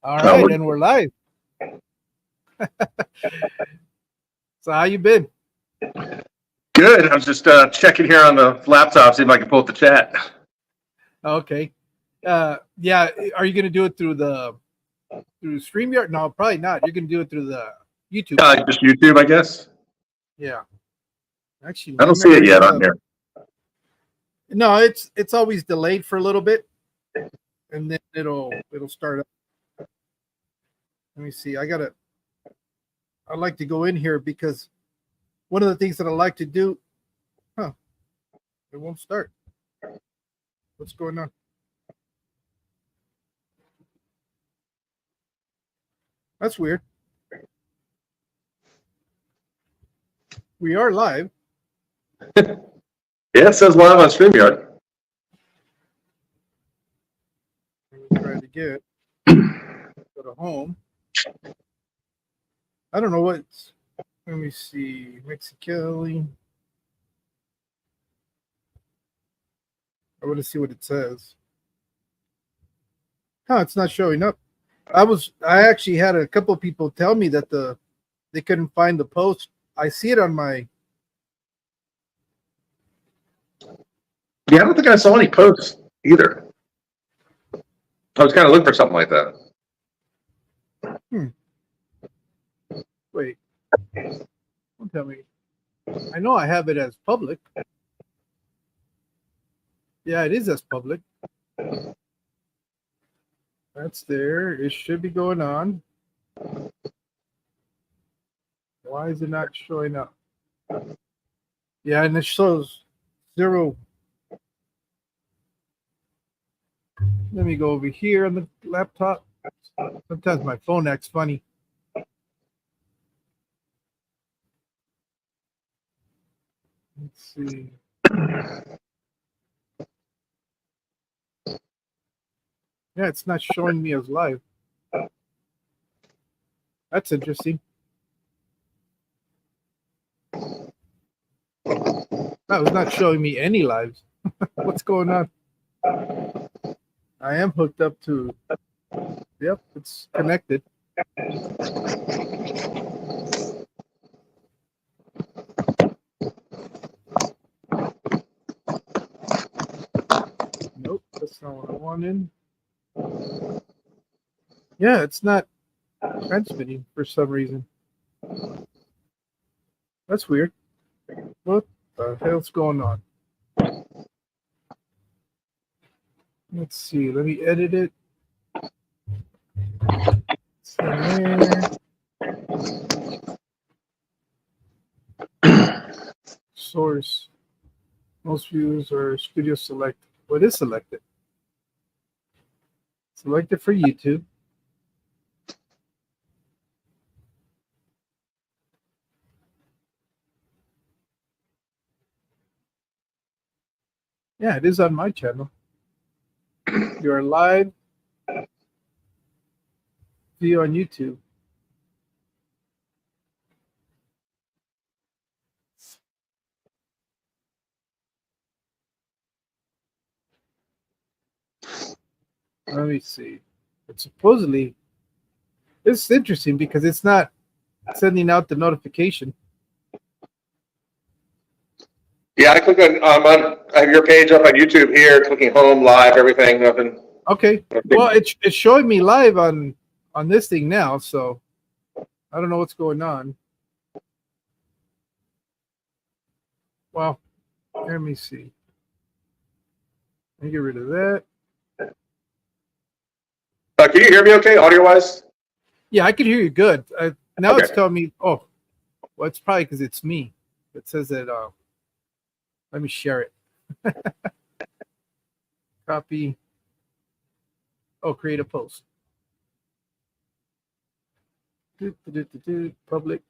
All Oh, right, and we're live. So how you been? good. I was just checking here on the laptop, see if I can pull up the chat. Okay. Yeah. Are you gonna do it through StreamYard? No, probably not. You're gonna do it through the YouTube. Just YouTube, I guess. Yeah. Actually, I I don't see it remember yet on here. no, it's always delayed for a little bit, and then it'll start up. Let me see. I'd like to go in here because one of the things that I like to do, huh? It won't start. What's going on? That's weird. We are live. Yeah, it says live on StreamYard. Let me try to get go to home. I don't know what. Let me see. Mexicali. I want to see what it says. Huh, it's not showing up. I actually had a couple of people tell me that they couldn't find the post. I see it on my. Yeah, I don't think I saw any posts either. I was kind of looking for something like that. Wait. Don't tell me. I know I have it as public. Yeah, it is as public. That's there. It should be going on. Why is it not showing up? Yeah, and it shows 0. Let me go over here on the laptop. Sometimes my phone acts funny. Let's see. Yeah, it's not showing me as live. That's interesting. That was not showing me any lives. What's going on? I am hooked up to. Yep, it's connected. Nope, that's not what I wanted. Yeah, it's not transmitting for some reason. That's weird. What the hell's going on? Let's see. Let me edit it. There. Source. Most views are studio selected. What is selected? Selected for YouTube. Yeah, it is on my channel. You are live view on YouTube. Let me see. It's supposedly it's interesting because it's not sending out the notification. Yeah, I click on I have your page up on YouTube here, clicking home, live, everything, nothing. Okay. Well, it's showing me live on this thing now, so I don't know what's going on. Well, let me see. Let me get rid of that. Can you hear me okay, audio-wise? Yeah, I can hear you good. Now Okay. It's telling me, oh, well, it's probably because it's me. It says that, let me share it. Copy. Oh, create a post. Public.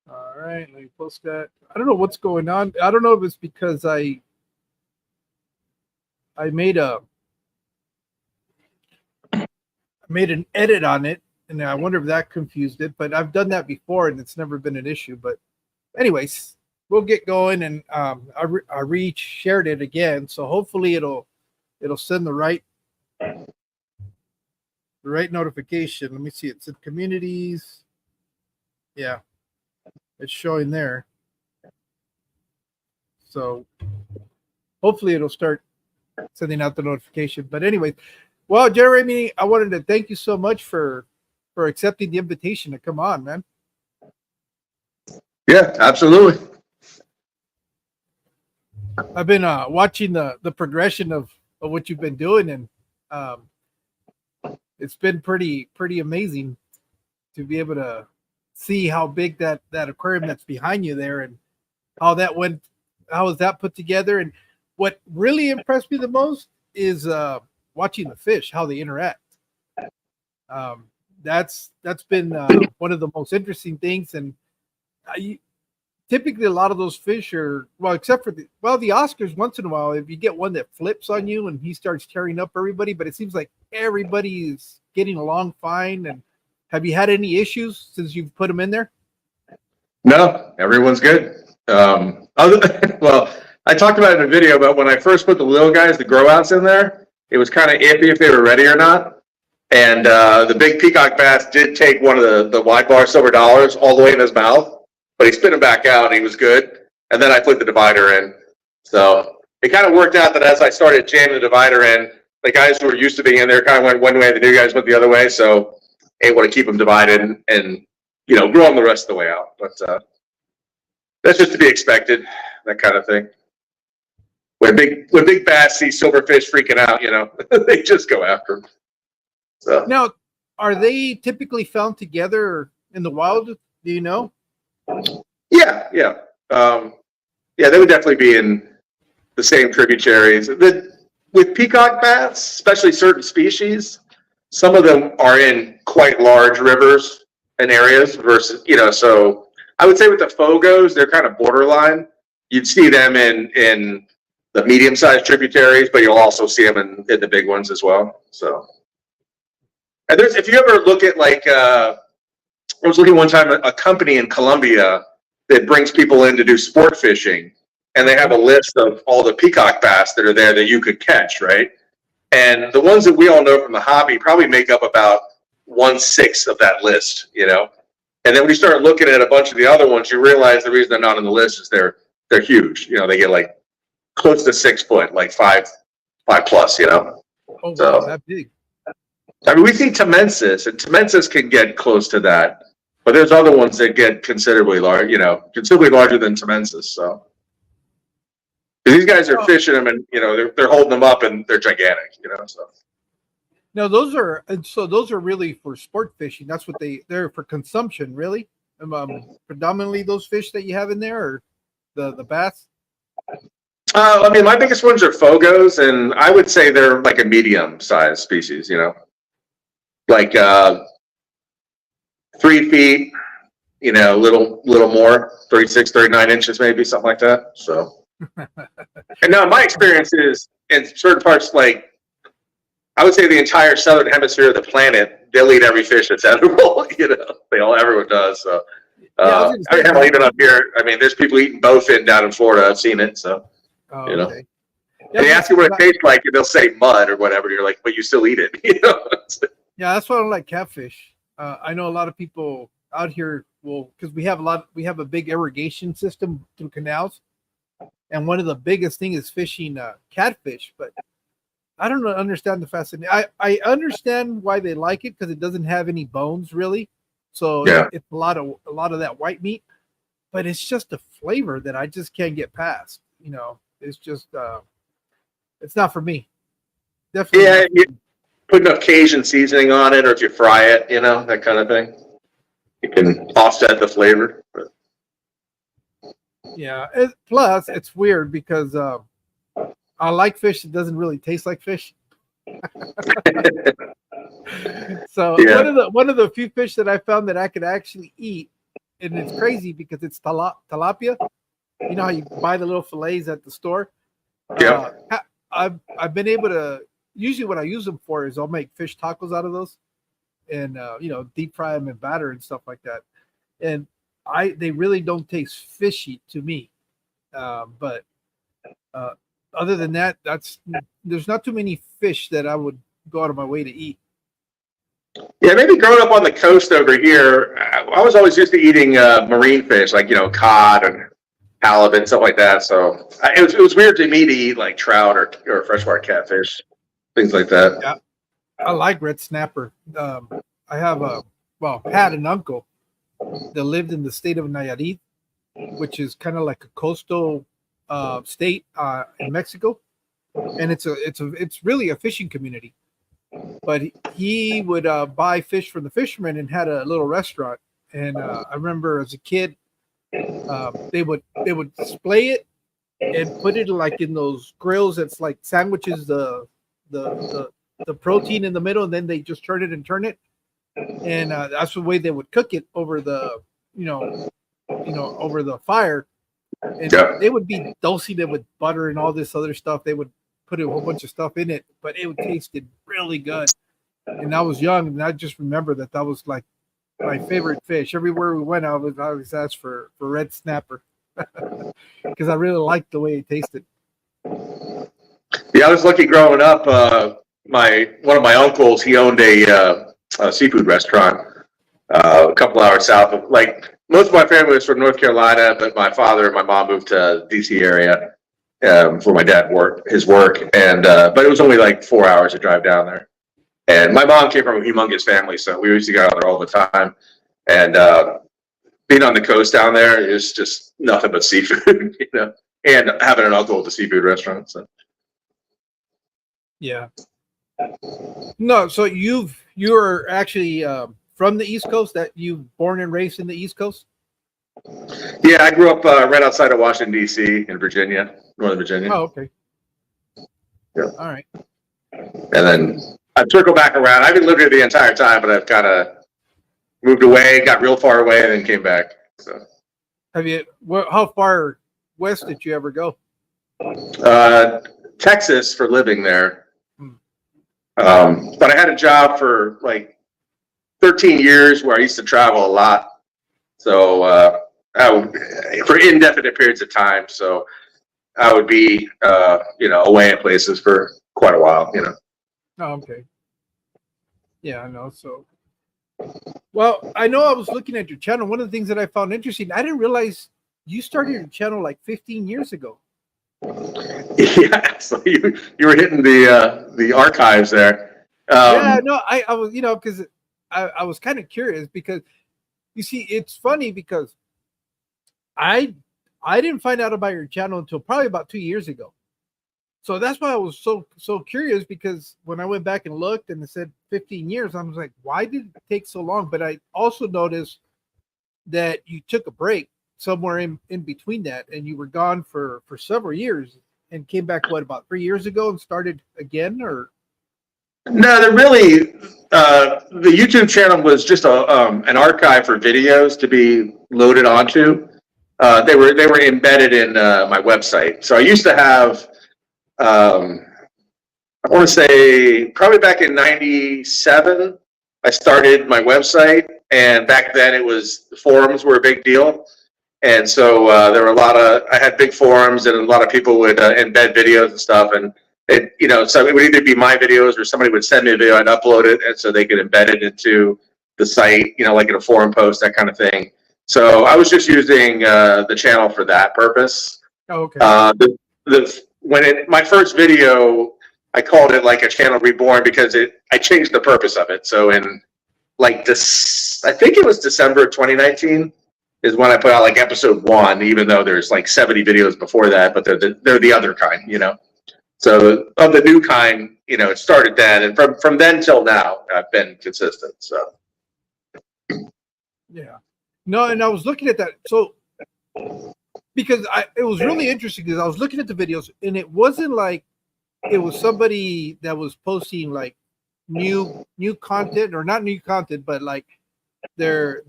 All right, let me post that. I don't know what's going on. I don't know if it's because I made an edit on it, and I wonder if that confused it. But I've done that before, and it's never been an issue. But anyways, we'll get going, and I re-shared it again, so hopefully it'll send the right notification. Let me see. It's in communities. Yeah, it's showing there. So hopefully it'll start sending out the notification. But anyway, well, Jeremy, I wanted to thank you so much for accepting the invitation to come on, man. Yeah, absolutely. I've been watching the progression of what you've been doing, and it's been pretty amazing to be able to see how big that aquarium that's behind you there, and how was that put together. And what really impressed me the most is watching the fish, how they interact. That's been one of the most interesting things. And typically a lot of those fish are, well, except for the Oscars, once in a while, if you get one that flips on you and he starts tearing up everybody, but it seems like everybody is getting along fine. And have you had any issues since you've put them in there? No, everyone's good. Well, I talked about it in a video, but when I first put the little guys, the grow outs in there, it was kind of iffy if they were ready or not. And the big peacock bass did take one of the wide bar silver dollars all the way in his mouth, but he spit him back out and he was good. And then I put the divider in. So it kind of worked out that as I started jamming the divider in, the guys who were used to being in there kind of went one way, the new guys went the other way. So able to keep them divided and grow them the rest of the way out. But that's just to be expected, that kind of thing. When big bass see silverfish freaking out, they just go after them. So now, are they typically found together in the wild? Do you know? Yeah. They would definitely be in the same tributaries. With peacock bass, especially certain species, some of them are in quite large rivers and areas versus, so I would say with the Fogos, they're kind of borderline. You'd see them in the medium-sized tributaries, but you'll also see them in the big ones as well. So, and if you ever look at I was looking one time at a company in Colombia that brings people in to do sport fishing, and they have a list of all the peacock bass that are there that you could catch, right? And the ones that we all know from the hobby probably make up about 1/6 of that list, And then when you start looking at a bunch of the other ones, you realize the reason they're not on the list is they're huge. They get close to 6 foot, 5+ Oh, wow, so, that big. I mean, we see Temensis, and Temensis can get close to that, but there's other ones that get considerably large, considerably larger than Temensis. So these guys are fishing them, and they're holding them up, and they're gigantic. So. No, those are really for sport fishing. That's what they're for consumption, really. Predominantly those fish that you have in there, or the bass. I mean, my biggest ones are Fogos, and I would say they're like a medium-sized species. 3 feet, little more, 36, 39 inches, maybe something like that. So, and now my experience is in certain parts, I would say the entire southern hemisphere of the planet, they'll eat every fish that's edible. Everyone does. So, even up here, I mean, there's people eating bowfin down in Florida. I've seen it. So, okay. Yeah, they ask you what it tastes like, and they'll say mud or whatever. You're like, but you still eat it. Yeah, that's why I don't like catfish. I know a lot of people out here because we have a big irrigation system through canals, and one of the biggest thing is fishing catfish. But I don't understand the fascination. I understand why they like it because it doesn't have any bones really, so it's a lot of that white meat. But it's just a flavor that I just can't get past. It's just it's not for me. Definitely. Yeah, you put enough Cajun seasoning on it, or if you fry it, that kind of thing. You can offset the flavor. But. Yeah. Plus, it's weird because I like fish that doesn't really taste like fish. So one of the few fish that I found that I could actually eat, and it's crazy because it's tilapia. You know how you buy the little fillets at the store? Yeah. I've been able to. Usually, what I use them for is I'll make fish tacos out of those, and deep fry them in batter and stuff like that. And they really don't taste fishy to me. But other than that, there's not too many fish that I would go out of my way to eat. Yeah, maybe growing up on the coast over here, I was always used to eating marine fish, like cod and halibut and stuff like that. So it was weird to me to eat like trout or freshwater catfish, things like that. Yeah, I like red snapper. I have had an uncle that lived in the state of Nayarit, which is kind of like a coastal state in Mexico, and it's really a fishing community. But he would buy fish from the fishermen and had a little restaurant. And I remember as a kid, they would splay it and put it like in those grills that's like sandwiches the protein in the middle, and then they just turn it, and that's the way they would cook it over the over the fire. And they would be dosing it with butter and all this other stuff. They would put a whole bunch of stuff in it, but it tasted really good. And I was young, and I just remember that was like my favorite fish. Everywhere we went, I always asked for red snapper because I really liked the way it tasted. Yeah, I was lucky growing up. One of my uncles, he owned a seafood restaurant a couple hours south of, like, most of my family was from North Carolina, but my father and my mom moved to DC area for my dad his work, and but it was only like 4 hours to drive down there. And my mom came from a humongous family, so we used to go out there all the time. And being on the coast down there is just nothing but seafood, and having an uncle at the seafood restaurant. So. Yeah. No, so you're actually from the East Coast, that you born and raised in the East Coast? Yeah, I grew up right outside of Washington, D.C. in Virginia, Northern Virginia. Oh, okay. Yeah. All right. And then I've circled back around. I haven't lived here the entire time, but I've kind of moved away, got real far away, and then came back. So. How far west did you ever go? Texas for living there. But I had a job for like 13 years where I used to travel a lot. So for indefinite periods of time. So I would be, away at places for quite a while, Oh, okay. Yeah, I know. So, well, I know I was looking at your channel. One of the things that I found interesting, I didn't realize you started your channel like 15 years ago. Yeah, so you were hitting the archives there. Yeah, no, I was, because I was kind of curious, because you see, it's funny because I didn't find out about your channel until probably about 2 years ago. So that's why I was so curious, because when I went back and looked and it said 15 years, I was like, why did it take so long? But I also noticed that you took a break somewhere in between that, and you were gone for several years and came back, about 3 years ago and started again, or? No, the YouTube channel was just an archive for videos to be loaded onto. They were embedded in my website. So I used to have, I want to say probably back in '97, I started my website, and back then the forums were a big deal. And so there were I had big forums, and a lot of people would embed videos and stuff. And so it would either be my videos or somebody would send me a video, I'd upload it, and so they could embed it into the site, like in a forum post, that kind of thing. So I was just using the channel for that purpose. Oh, okay. My first video, I called it like a channel reborn, because I changed the purpose of it. So in like this, I think it was December of 2019 is when I put out like episode 1, even though there's like 70 videos before that, but they're the other kind, So of the new kind, it started then, and from then till now, I've been consistent. So. Yeah. No, and I was looking at that. So, because it was really interesting, because I was looking at the videos, and it wasn't like it was somebody that was posting like new content, or not new content, but like the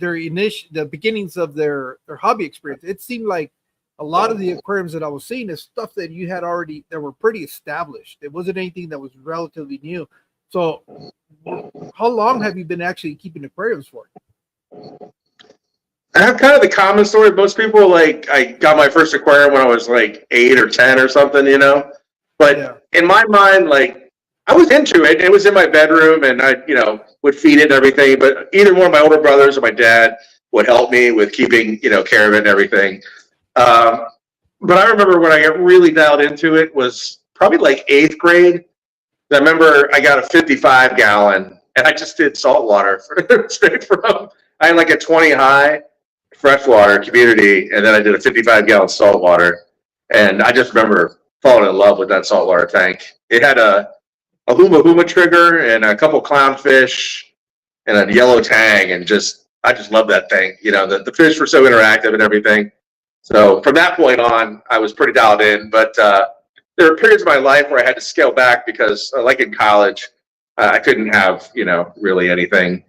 beginnings of their hobby experience. It seemed like a lot of the aquariums that I was seeing is stuff that you had already, that were pretty established. It wasn't anything that was relatively new. So, how long have you been actually keeping aquariums for? I have kind of the common story. Most people, like, I got my first aquarium when I was like 8 or 10 or something, you know. But Yeah. in my mind, like, I was into it. It was in my bedroom, and I, would feed it and everything. But either one of my older brothers or my dad would help me with keeping, care of it and everything. Um, but I remember when I got really dialed into it was probably like 8th grade. I remember I got a 55 gallon, and I just did salt water straight from. I had like a 20 high freshwater community, and then I did a 55 gallon saltwater, and I just remember falling in love with that saltwater tank. It had a huma huma trigger and a couple clownfish and a yellow tang, and I just loved that thing. The fish were so interactive and everything. So from that point on, I was pretty dialed in. But there were periods of my life where I had to scale back because, like in college, I couldn't have really anything.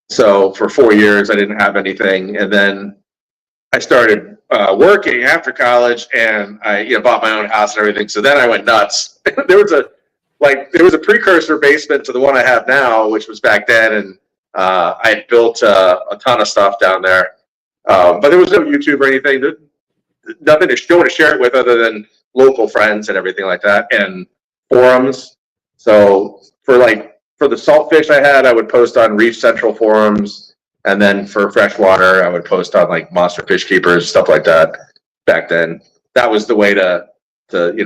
So for 4 years, I didn't have anything, and then I started working after college, and I bought my own house and everything. So then I went nuts. there was a precursor basement to the one I have now, which was back then, and I had built a ton of stuff down there. But there was no YouTube or anything. Nothing to share it with other than local friends and everything like that, and forums. So for the saltfish I had, I would post on Reef Central forums, and then for freshwater, I would post on like Monster Fish Keepers, stuff like that. Back then, that was the way to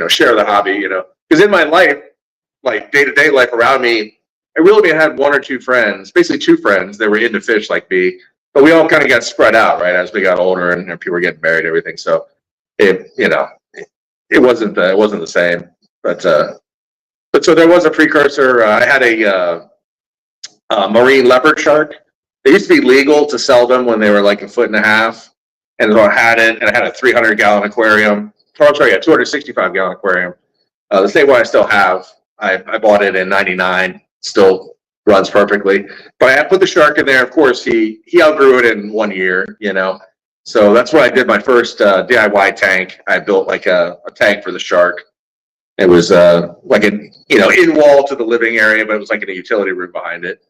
share the hobby. Because in my life, like day-to-day life around me, I really had 1 or 2 friends, basically 2 friends that were into fish like me. But we all kind of got spread out, right, as we got older and people were getting married and everything. So it wasn't the same. But so there was a precursor. I had a marine leopard shark. They used to be legal to sell them when they were like 1.5 feet. And so I had it, and I had a 300-gallon aquarium. Oh, I'm sorry, a 265-gallon aquarium. The same one I still have. I bought it in '99. Still runs perfectly. But I put the shark in there. Of course, he outgrew it in 1 year. So that's where I did my first DIY tank. I built like a tank for the shark. It was like an in wall to the living area, but it was like in a utility room behind it.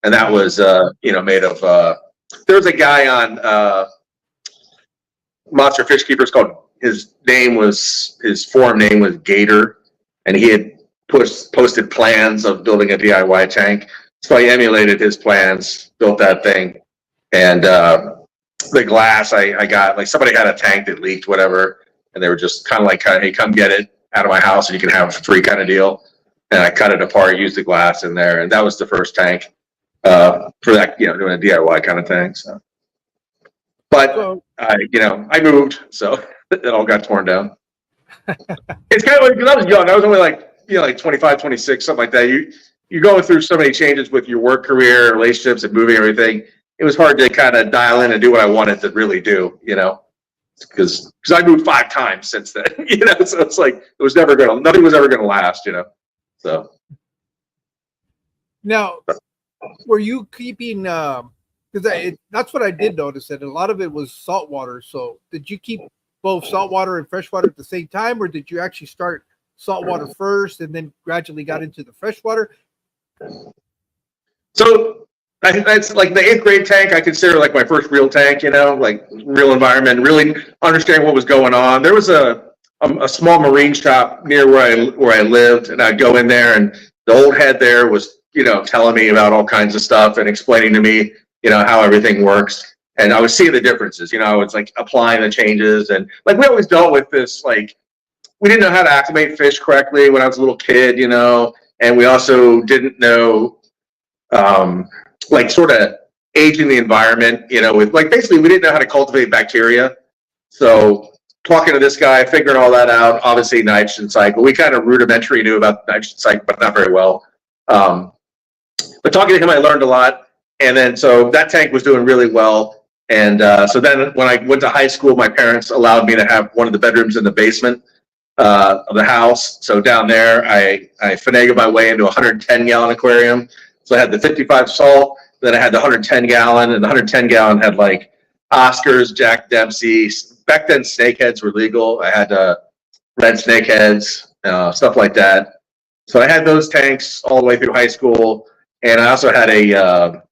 And that was made of. There was a guy on Monster Fish Keepers called. His forum name was Gator, and he had posted plans of building a DIY tank. So I emulated his plans, built that thing, and the glass I got, like somebody had a tank that leaked, whatever, and they were just kind of like, hey, come get it out of my house and you can have it for free kind of deal. And I cut it apart, used the glass in there, and that was the first tank for that, doing a DIY kind of thing. So, but I moved, so it all got torn down. It's kind of like, because I was young, I was only like 25, 26, something like that. You're going through so many changes with your work career, relationships, and moving, everything. It was hard to kind of dial in and do what I wanted to really do, because I moved 5 times since then, so it's like nothing was ever gonna last, so. Now, were you keeping? Because that's what I did notice, that a lot of it was saltwater. So did you keep both saltwater and freshwater at the same time, or did you actually start saltwater first and then gradually got into the freshwater? So that's like the 8th grade tank. I consider like my first real tank, like real environment, really understanding what was going on. There was a small marine shop near where I lived, and I'd go in there, and the old head there was, telling me about all kinds of stuff and explaining to me, how everything works. And I was seeing the differences, it's like applying the changes. And like, we always dealt with this, like, we didn't know how to acclimate fish correctly when I was a little kid, and we also didn't know, like, sort of aging the environment, with like, basically we didn't know how to cultivate bacteria. So talking to this guy, figuring all that out, obviously nitrogen cycle, we kind of rudimentary knew about nitrogen cycle, but not very well. But talking to him, I learned a lot. And then, so that tank was doing really well. And so then when I went to high school, my parents allowed me to have one of the bedrooms in the basement of the house. So down there, I finagled my way into a 110-gallon aquarium. So I had the 55 salt, then I had the 110-gallon, and the 110-gallon had like Oscars, Jack Dempsey. Back then, snakeheads were legal. I had red snakeheads, stuff like that. So I had those tanks all the way through high school, and I also had a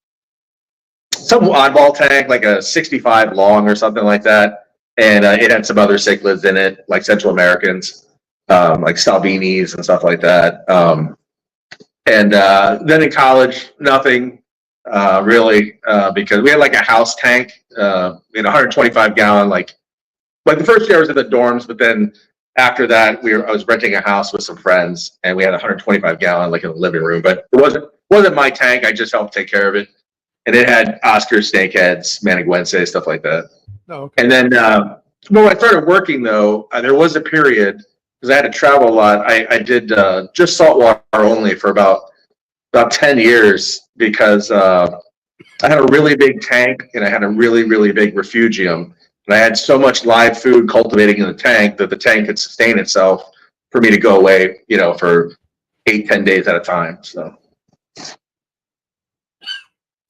some oddball tank, like a 65 long or something like that, and it had some other cichlids in it, like Central Americans, like Salvinis and stuff like that. And then in college, nothing really, because we had like a house tank, 125 gallon, like the first year I was in the dorms, but then after that, I was renting a house with some friends, and we had a 125 gallon, like in the living room. But it wasn't my tank. I just helped take care of it, and it had Oscar snakeheads, Maniguense, stuff like that. Oh, okay. And then when I started working, though, there was a period because I had to travel a lot. I did just saltwater only for about 10 years because I had a really big tank and I had a really, really big refugium. And I had so much live food cultivating in the tank that the tank could sustain itself for me to go away, for 8-10 days at a time. So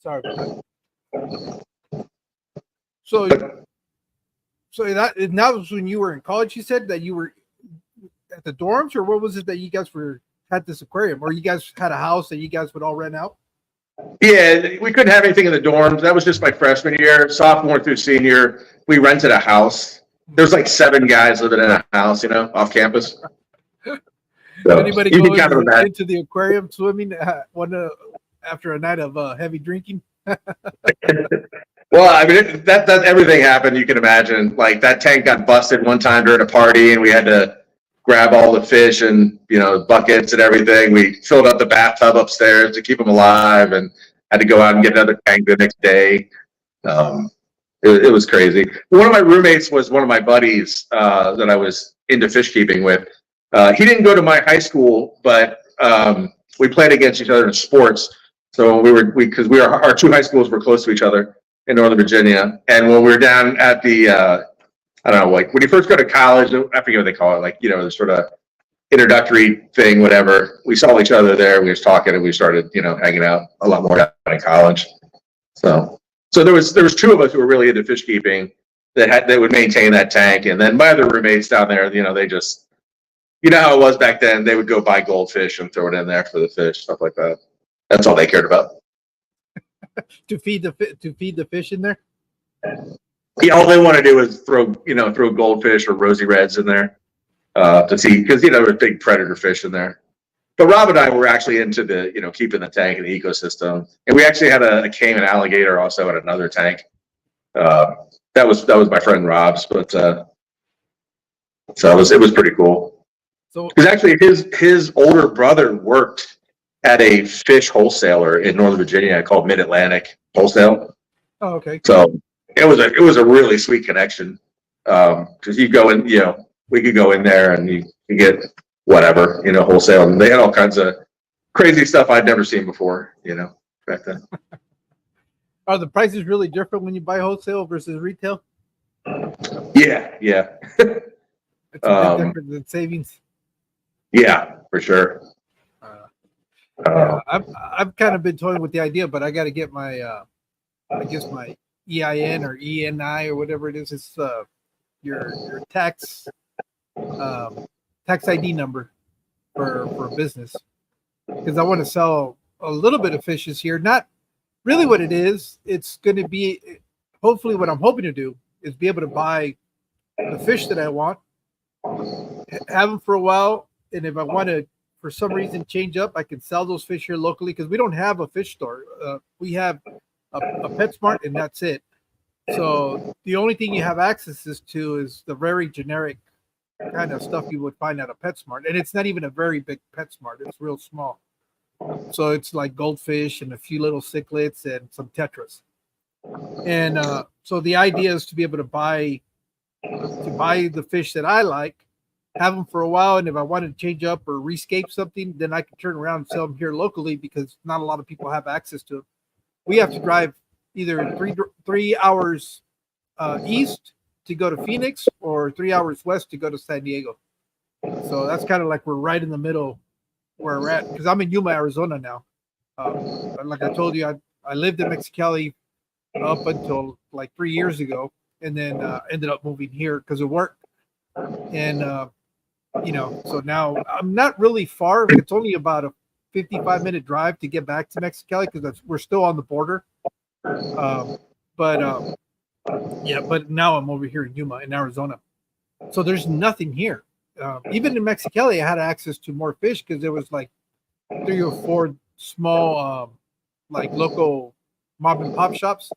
Sorry about that. So that was when you were in college. You said that you were at the dorms, or what was it that you guys had this aquarium, or you guys had a house that you guys would all rent out? yeah, we couldn't have anything in the dorms. That was just my freshman year. Sophomore through senior, we rented a house. There's like 7 guys living in a house, off campus. So Anybody go into the aquarium swimming after a night of heavy drinking? Well, I mean, that everything happened. You can imagine. Like that tank got busted one time during a party, and we had to grab all the fish and buckets and everything. We filled up the bathtub upstairs to keep them alive, and had to go out and get another tank the next day. It was crazy. One of my roommates was one of my buddies that I was into fish keeping with. He didn't go to my high school, but we played against each other in sports. So because our 2 high schools were close to each other in Northern Virginia. And when we were down at the, I don't know, like when you first go to college, I forget what they call it, like, the sort of introductory thing, whatever. We saw each other there. We was talking, and we started, hanging out a lot more down in college. So there was 2 of us who were really into fish keeping that would maintain that tank. And then my other roommates down there, they just, how it was back then. They would go buy goldfish and throw it in there for the fish, stuff like that. That's all they cared about. to feed the fish in there. Yeah, all they want to do is throw goldfish or rosy reds in there to see, because there's big predator fish in there. But Rob and I were actually into the keeping the tank in the ecosystem, and we actually had a caiman alligator also at another tank. That was my friend Rob's, but so it was pretty cool. So because actually his older brother worked at a fish wholesaler in Northern Virginia called Mid Atlantic Wholesale. Oh, okay. So it was a really sweet connection because you go in, we could go in there and you could get whatever, wholesale, and they had all kinds of crazy stuff I'd never seen before, back then. Are the prices really different when you buy wholesale versus retail? Yeah. It's a bit different than savings. Yeah, for sure. Yeah, I've kind of been toying with the idea, but I got to get my, I guess my EIN or ENI or whatever it is. It's your tax ID number for a business, because I want to sell a little bit of fishes here. Not really what it is. It's going to be, hopefully what I'm hoping to do is be able to buy the fish that I want, have them for a while, and if I want to for some reason change up, I can sell those fish here locally, because we don't have a fish store. We have a PetSmart, and that's it. So the only thing you have access to is the very generic kind of stuff you would find at a PetSmart, and it's not even a very big PetSmart. It's real small. So it's like goldfish and a few little cichlids and some tetras. And so the idea is to be able to buy the fish that I like, have them for a while, and if I want to change up or rescape something, then I can turn around and sell them here locally, because not a lot of people have access to them. We have to drive either 3 hours east to go to Phoenix, or 3 hours west to go to San Diego. So that's kind of like we're right in the middle where we're at, because I'm in Yuma, Arizona now. Like I told you, I lived in Mexicali up until like 3 years ago, and then ended up moving here because of work. And So now I'm not really far. It's only about a 55-minute drive to get back to Mexicali because we're still on the border. But yeah, but now I'm over here in Yuma in Arizona. So there's nothing here. Even in Mexicali, I had access to more fish because there was like 3 or 4 small, like local mom and pop shops,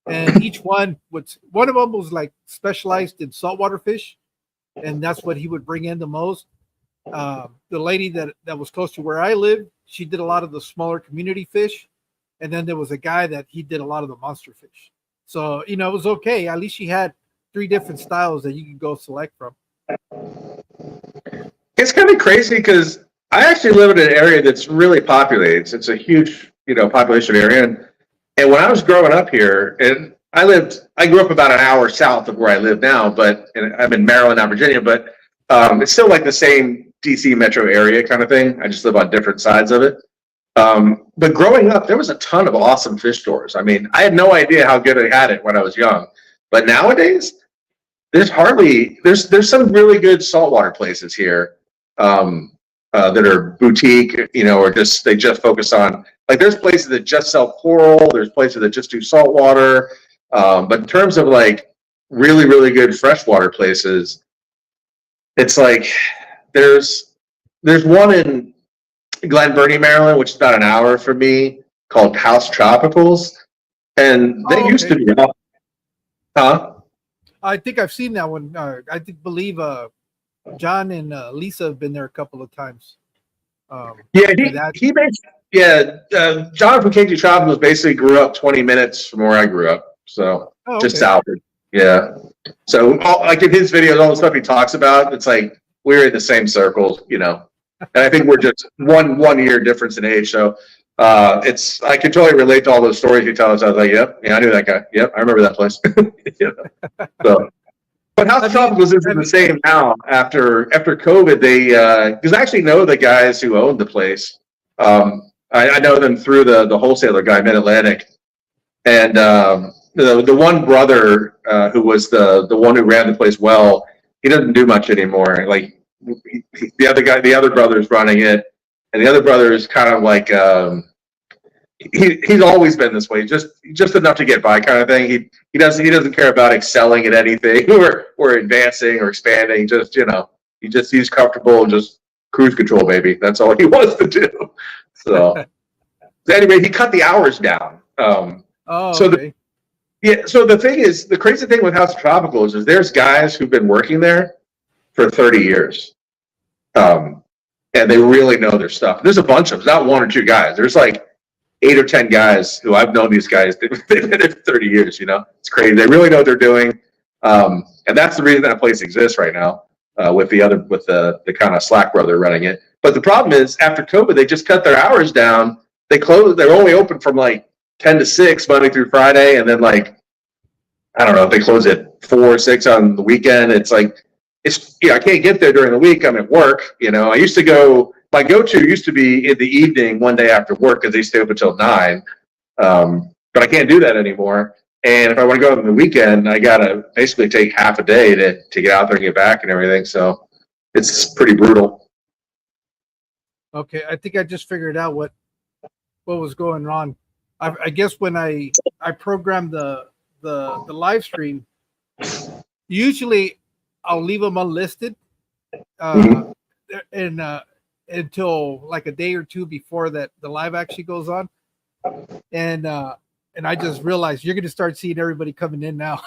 and each one one of them was like specialized in saltwater fish, and that's what he would bring in the most. The lady that was close to where I live, she did a lot of the smaller community fish, and then there was a guy that he did a lot of the monster fish. So it was okay. At least she had 3 different styles that you could go select from. It's kind of crazy because I actually live in an area that's really populated. It's a huge, population area. And when I was growing up here, and I grew up about an hour south of where I live now, and I'm in Maryland, not Virginia, but it's still like the same DC metro area kind of thing. I just live on different sides of it. But growing up, there was a ton of awesome fish stores. I mean, I had no idea how good I had it when I was young. But nowadays, there's some really good saltwater places here that are boutique, or they just focus on, like, there's places that just sell coral, there's places that just do saltwater. But in terms of like really, really good freshwater places, it's like there's one in Glen Burnie, Maryland, which is about an hour from me, called House Tropicals, and they used to be, huh? I think I've seen that one. I believe John and Lisa have been there a couple of times. He John from KG Tropicals basically grew up 20 minutes from where I grew up, so just southward. Yeah. So like in his videos, all the stuff he talks about, it's like we're in the same circles, and I think we're just one year difference in age. So I can totally relate to all those stories he tells. I was like, yep, yeah, I knew that guy. Yep, I remember that place. So, but House Tropicals isn't the same now. After COVID, they because I actually know the guys who owned the place. I know them through the wholesaler guy, Mid Atlantic, and the one brother who was the one who ran the place well. He doesn't do much anymore. Like the other brother is running it, and the other brother is kind of like he's always been this way, just enough to get by kind of thing. He doesn't care about excelling at anything or advancing or expanding. He's comfortable and just cruise control, baby. That's all he wants to do. So anyway, he cut the hours down. So the thing is, the crazy thing with House of Tropicals is there's guys who've been working there for 30 years. And they really know their stuff. There's a bunch of them, not 1 or 2 guys. There's like 8 or 10 guys who I've known these guys. They've been there for 30 years, It's crazy. They really know what they're doing. And that's the reason that place exists right now, with the kind of slack brother running it. But the problem is, after COVID, they just cut their hours down. They're only open from like 10 to 6 Monday through Friday, and then like, I don't know if they close at 4 or 6 on the weekend. It's like, I can't get there during the week. I'm at work. My go-to used to be in the evening one day after work because they stay open until 9. But I can't do that anymore. And if I want to go on the weekend, I got to basically take half a day to get out there and get back and everything. So it's pretty brutal. Okay. I think I just figured out what was going on. I guess when I programmed the live stream, usually I'll leave them unlisted and until like a day or 2 before that the live actually goes on. And I just realized you're going to start seeing everybody coming in now.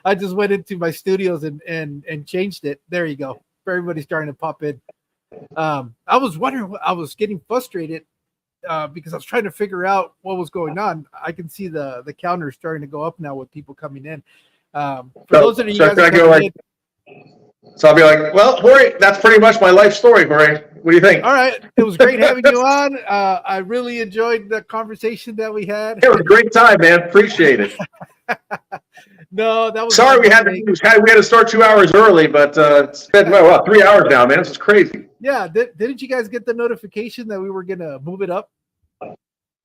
I just went into my studios and changed it. There you go. Everybody's starting to pop in. I was wondering, I was getting frustrated because I was trying to figure out what was going on. I can see the counter starting to go up now with people coming in. For those of you guys coming in, so I'll be like, well, Jorge, that's pretty much my life story, Jorge. What do you think? All right. It was great having you on. I really enjoyed the conversation that we had. It was a great time, man. Appreciate it. No, that was sorry we had to start 2 hours early, but it's been 3 hours now, man. This is crazy. Yeah. Didn't you guys get the notification that we were gonna move it up?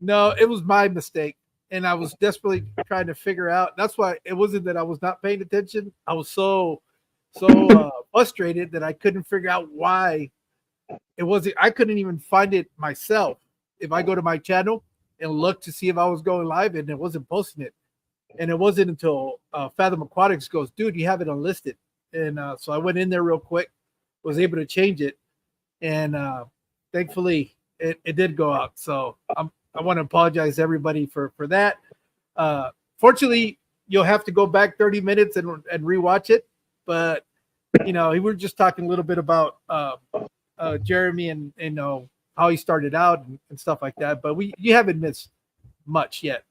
No, it was my mistake. And I was desperately trying to figure out. That's why it wasn't that I was not paying attention. I was so so frustrated that I couldn't figure out why it wasn't. I couldn't even find it myself. If I go to my channel and look to see if I was going live, and it wasn't posting it, and it wasn't until Fathom Aquatics goes, dude, you have it unlisted, and so I went in there real quick, was able to change it, and thankfully it did go out. So I want to apologize to everybody for that. Fortunately, you'll have to go back 30 minutes and rewatch it, but we were just talking a little bit about Jeremy and how he started out and stuff like that. But you haven't missed much yet.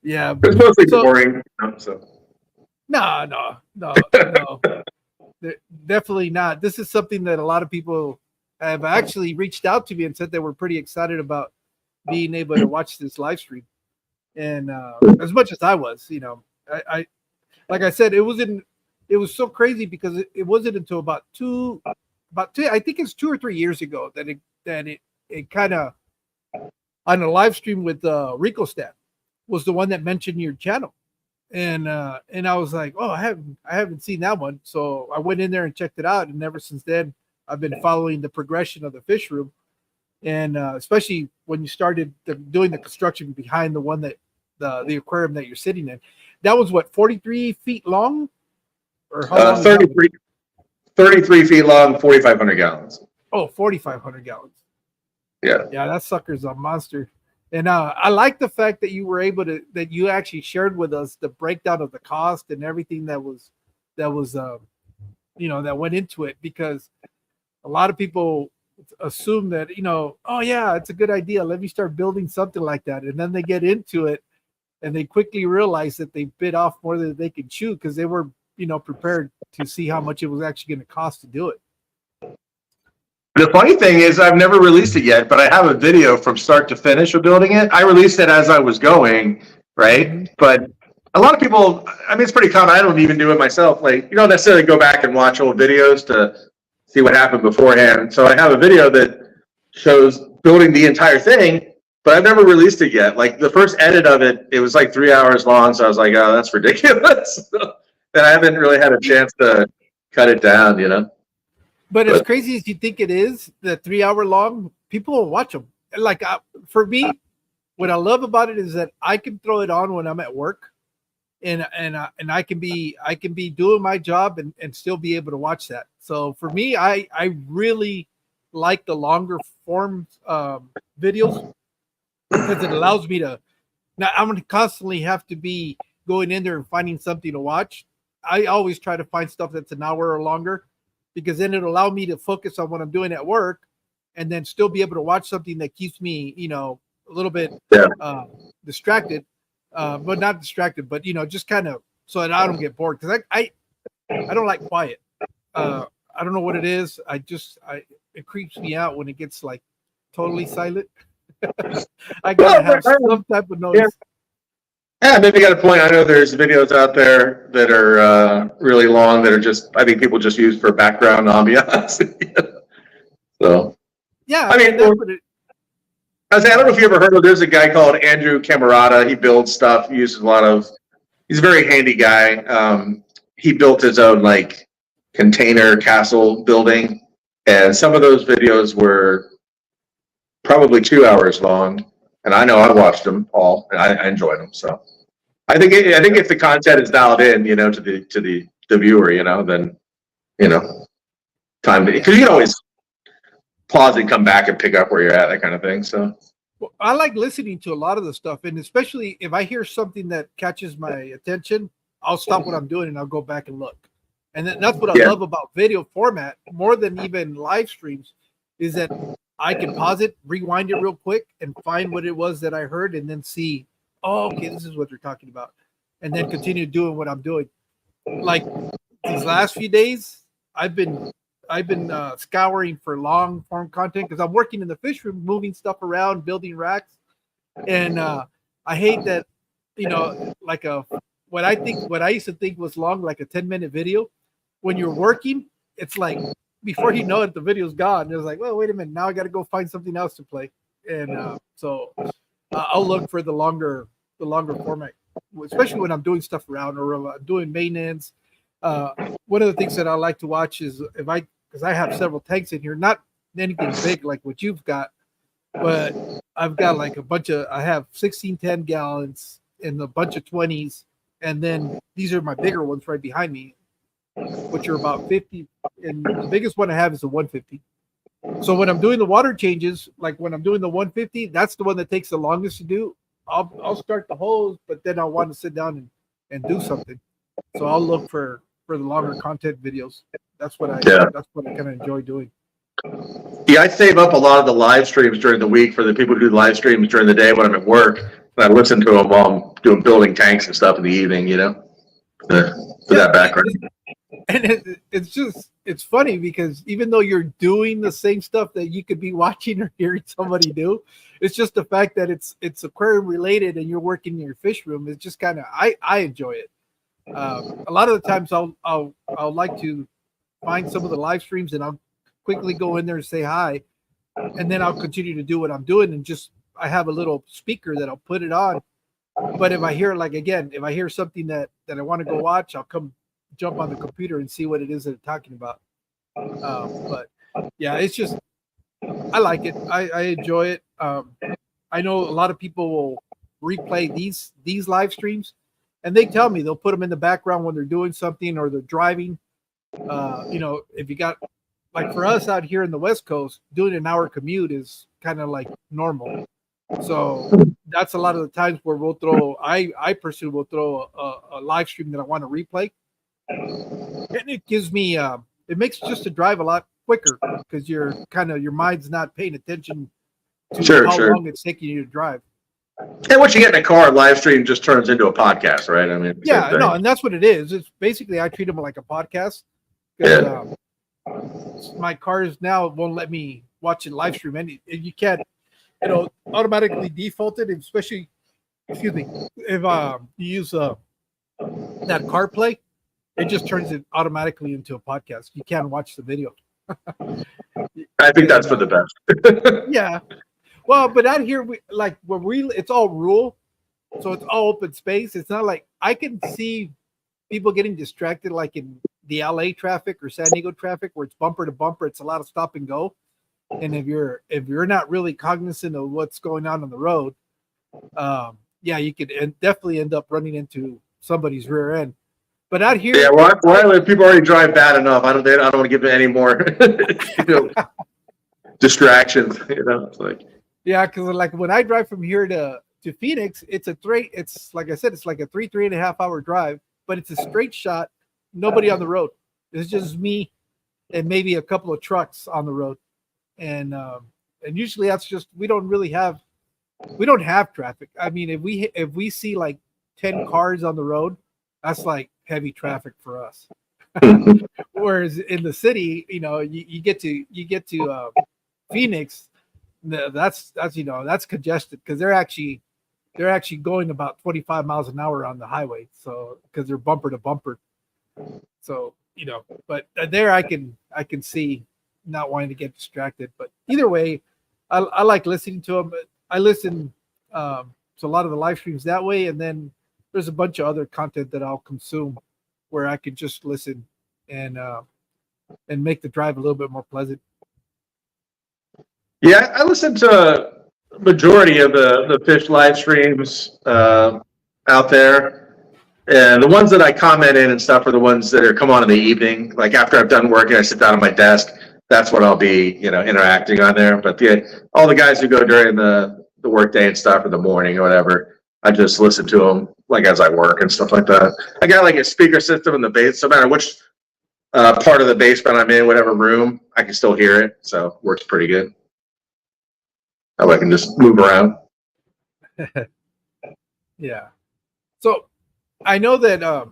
Yeah, It's mostly boring. So. No, definitely not. This is something that a lot of people have actually reached out to me and said they were pretty excited about being able to watch this live stream. And as much as I was, I like I said, it was so crazy because it wasn't until about two, I think it's 2 or 3 years ago that it kind of on a live stream with Rico Stat was the one that mentioned your channel. And I was like, oh, I haven't seen that one. So I went in there and checked it out. And ever since then, I've been following the progression of the fish room. And especially when you started doing the construction behind the one that the aquarium that you're sitting in, that was what, 43 feet long, or how long? 33 feet long, 4,500 gallons. Oh, 4,500 gallons. Yeah, that sucker's a monster. And I like the fact that you were able to, that you actually shared with us the breakdown of the cost and everything that went into it, because a lot of people assume that, oh yeah, it's a good idea, let me start building something like that. And then they get into it and they quickly realize that they bit off more than they can chew, because they were, prepared to see how much it was actually going to cost to do it. The funny thing is, I've never released it yet, but I have a video from start to finish of building it. I released it as I was going, right? Mm-hmm. But a lot of people, I mean, it's pretty common. I don't even do it myself. Like, you don't necessarily go back and watch old videos to see what happened beforehand. So I have a video that shows building the entire thing, but I've never released it yet. Like, the first edit of it, it was like 3 hours long. So I was like, oh, that's ridiculous. And I haven't really had a chance to cut it down, But as crazy as you think it is, the 3 hour long, people will watch them. Like, for me, what I love about it is that I can throw it on when I'm at work, and I can be doing my job and still be able to watch that. So for me, I really like the longer form videos, because it allows me to. Now I'm going to constantly have to be going in there and finding something to watch. I always try to find stuff that's an hour or longer, because then it'll allow me to focus on what I'm doing at work and then still be able to watch something that keeps me, a little bit distracted, but not distracted, but, just kind of so that I don't get bored. Because I don't like quiet. I don't know what it is. It creeps me out when it gets like totally silent. I gotta have some type of noise. Yeah, maybe got a point. I know there's videos out there that are really long that are just, I think people just use for background ambiance. So, yeah, I mean, I don't know if you ever heard of, there's a guy called Andrew Camarata. He builds stuff. He uses he's a very handy guy. He built his own like container castle building, and some of those videos were probably 2 hours long. And I know I watched them all, and I enjoyed them. So I think if the content is dialed in, to the viewer, then time to, because you can always pause and come back and pick up where you're at, that kind of thing. So I like listening to a lot of the stuff, and especially if I hear something that catches my attention, I'll stop what I'm doing and I'll go back and look. And that's what I love about video format more than even live streams, is that I can pause it, rewind it real quick, and find what it was that I heard, and then see, oh, okay, this is what they're talking about, and then continue doing what I'm doing. Like these last few days, I've been scouring for long form content, because I'm working in the fish room, moving stuff around, building racks, and I hate that, like what I used to think was long, like a 10-minute video. When you're working, it's like, before you know it, the video's gone. It was like, well, wait a minute, now I got to go find something else to play. And so I'll look for the longer format, especially when I'm doing stuff around, or I'm doing maintenance, One of the things that I like to watch is because I have several tanks in here, not anything big like what you've got, but I've got like I have 16 10 gallons and a bunch of 20s, and then these are my bigger ones right behind me, which are about 50, and the biggest one I have is a 150. So when I'm doing the water changes, like when I'm doing the 150, that's the one that takes the longest to do. I'll start the hose, but then I'll want to sit down and do something. So I'll look for the longer content videos. That's what I kind of enjoy doing. Yeah, I save up a lot of the live streams during the week for the people who do live streams during the day when I'm at work. And I listen to them while I'm doing building tanks and stuff in the evening, for that background. And it's funny because even though you're doing the same stuff that you could be watching or hearing somebody do, it's just the fact that it's aquarium related and you're working in your fish room. It's just kind of I enjoy it. A lot of the times I'll like to find some of the live streams and I'll quickly go in there and say hi, and then I'll continue to do what I'm doing, and just I have a little speaker that I'll put it on. But if I hear if I hear something that I want to go watch, I'll jump on the computer and see what it is that they're talking about. But yeah, it's just I like it. I enjoy it. I know a lot of people will replay these live streams, and they tell me they'll put them in the background when they're doing something or they're driving. If you got, like for us out here in the West Coast, doing an hour commute is kind of like normal. So that's a lot of the times where we'll throw. I personally will throw a live stream that I want to replay, and it gives me it makes just the drive a lot quicker because your mind's not paying attention to how long it's taking you to drive. And once you get in a car, live stream just turns into a podcast, right? I mean, yeah, no, and that's what it is. It's basically I treat them like a podcast. Yeah. My cars now won't let me watch it live stream. And you can't, automatically default it, especially, if you use that CarPlay, it just turns it automatically into a podcast. You can't watch the video. I think that's for the best. Yeah. Well, but out here, it's all rural, so it's all open space. It's not like I can see people getting distracted, like in the LA traffic or San Diego traffic, where it's bumper to bumper. It's a lot of stop and go, and if you're not really cognizant of what's going on the road, you could definitely end up running into somebody's rear end. But out here, yeah, why people already drive bad enough? I don't want to give it any more distractions. It's like. Yeah, because like when I drive from here to Phoenix, it's like I said, it's like a 3.5 hour drive, but it's a straight shot, nobody on the road. It's just me and maybe a couple of trucks on the road. And usually that's just we don't have traffic. I mean, if we see like 10 cars on the road, that's like heavy traffic for us. Whereas in the city, you get to Phoenix, that's congested because they're actually going about 25 miles an hour on the highway. So because they're bumper to bumper. So but there I can see not wanting to get distracted. But either way, I like listening to them. I listen to a lot of the live streams that way, and then there's a bunch of other content that I'll consume where I can just listen and make the drive a little bit more pleasant. Yeah, I listen to a majority of the fish live streams out there. And the ones that I comment in and stuff are the ones that come on in the evening. Like after I've done work and I sit down at my desk, that's when I'll be, interacting on there. But all the guys who go during the work day and stuff or the morning or whatever, I just listen to them like as I work and stuff like that. I got like a speaker system in the base, no matter which part of the basement I'm in, whatever room, I can still hear it. So it works pretty good. I can just move around. Yeah. So I know that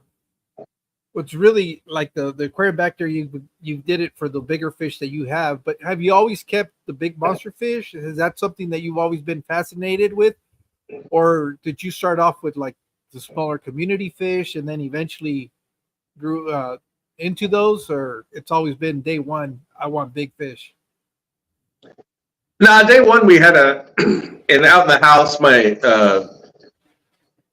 what's really like the aquarium back there, you did it for the bigger fish that you have, but have you always kept the big monster fish? Is that something that you've always been fascinated with? Or did you start off with like the smaller community fish and then eventually grew into those? Or it's always been day one, I want big fish? No, day one we had and out in the house,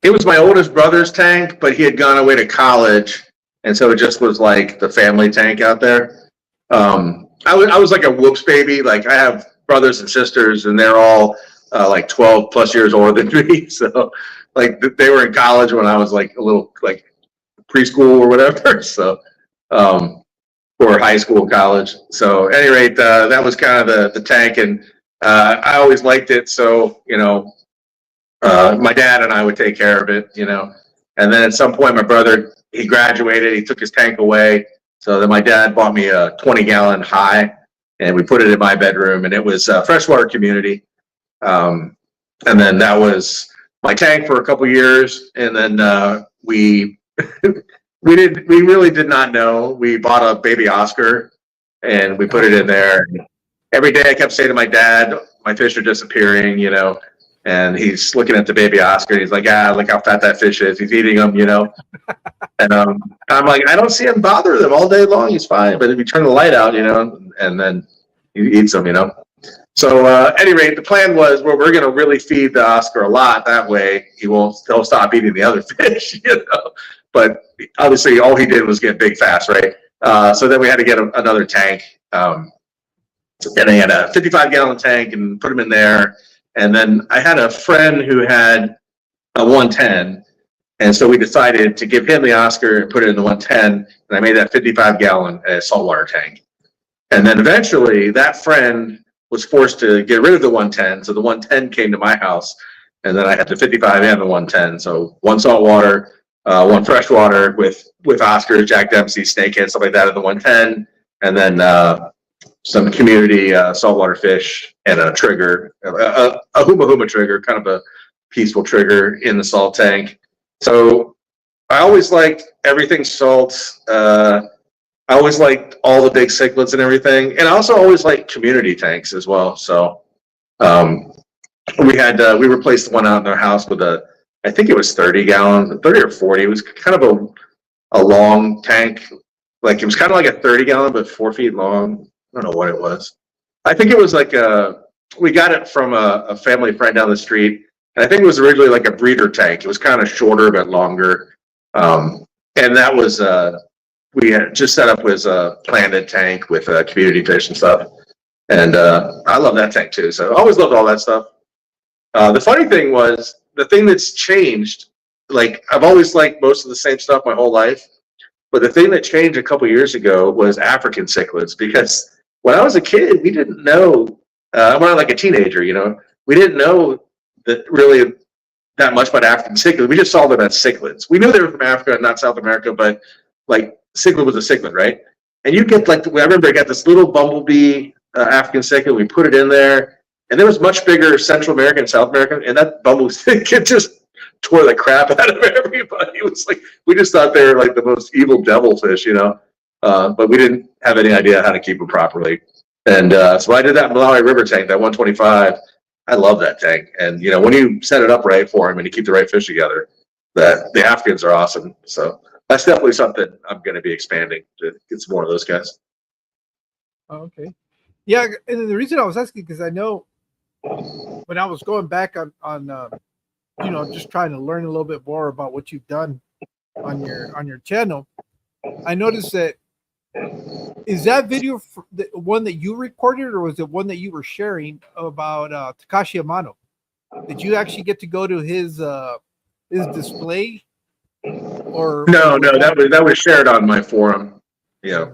it was my oldest brother's tank, but he had gone away to college, and so it just was like the family tank out there. I was like a whoops baby. Like I have brothers and sisters, and they're all like 12 plus years older than me. So like they were in college when I was like a little like preschool or whatever. So or high school, college. So at any rate, that was kind of the tank, and I always liked it. So my dad and I would take care of it, And then at some point, my brother, he graduated, he took his tank away. So then my dad bought me a 20-gallon high, and we put it in my bedroom, and it was a freshwater community. And then that was my tank for a couple years, and then we we really did not know. We bought a baby Oscar, and we put it in there. Every day I kept saying to my dad, my fish are disappearing, and he's looking at the baby Oscar, and he's like, look how fat that fish is. He's eating them, And I'm like, I don't see him bother them all day long. He's fine. But if you turn the light out, and then he eats them, So at any rate, the plan was, well, we're going to really feed the Oscar a lot. That way he'll stop eating the other fish, But obviously all he did was get big fast, right? So then we had to get another tank. And I had a 55-gallon tank and put him in there. And then I had a friend who had a 110. And so we decided to give him the Oscar and put it in the 110. And I made that 55-gallon saltwater tank. And then eventually that friend was forced to get rid of the 110. So the 110 came to my house. And then I had the 55 and the 110. So one saltwater, one freshwater with Oscars, Jack Dempsey, snakehead, stuff like that in the 110. And then some community saltwater fish and a trigger, a huma huma trigger, kind of a peaceful trigger in the salt tank. So I always liked everything salt. I always liked all the big cichlids and everything. And I also always liked community tanks as well. So we replaced the one out in our house with I think it was 30 gallons, 30 or 40. It was kind of a long tank. Like it was kind of like a 30-gallon, but 4 feet long. I don't know what it was. I think it was like we got it from a family friend down the street. And I think it was originally like a breeder tank. It was kind of shorter, but longer. And that was, we had just set up was a planted tank with community fish and stuff. And I love that tank too. So I always loved all that stuff. The funny thing was, the thing that's changed, like I've always liked most of the same stuff my whole life. But the thing that changed a couple years ago was African cichlids, because when I was a kid, we didn't know, when I was like a teenager, we didn't know that really that much about African cichlids. We just saw them as cichlids. We knew they were from Africa, not South America, but like cichlid was a cichlid, right? And you get like, I remember I got this little bumblebee African cichlid. We put it in there, and there was much bigger Central American, South American, and that bumblebee just tore the crap out of everybody. It was like, we just thought they were like the most evil devil fish, but we didn't have any idea how to keep them properly. And so I did that Malawi River tank, that 125. I love that tank. And, when you set it up right for them and you keep the right fish together, the Africans are awesome. So that's definitely something I'm going to be expanding to get some more of those guys. Okay. Yeah. And the reason I was asking, because I know when I was going back on just trying to learn a little bit more about what you've done on your channel, I noticed that, is that video the one that you recorded, or was it one that you were sharing about Takashi Amano? Did you actually get to go to his display? Or no, that was shared on my forum. Yeah.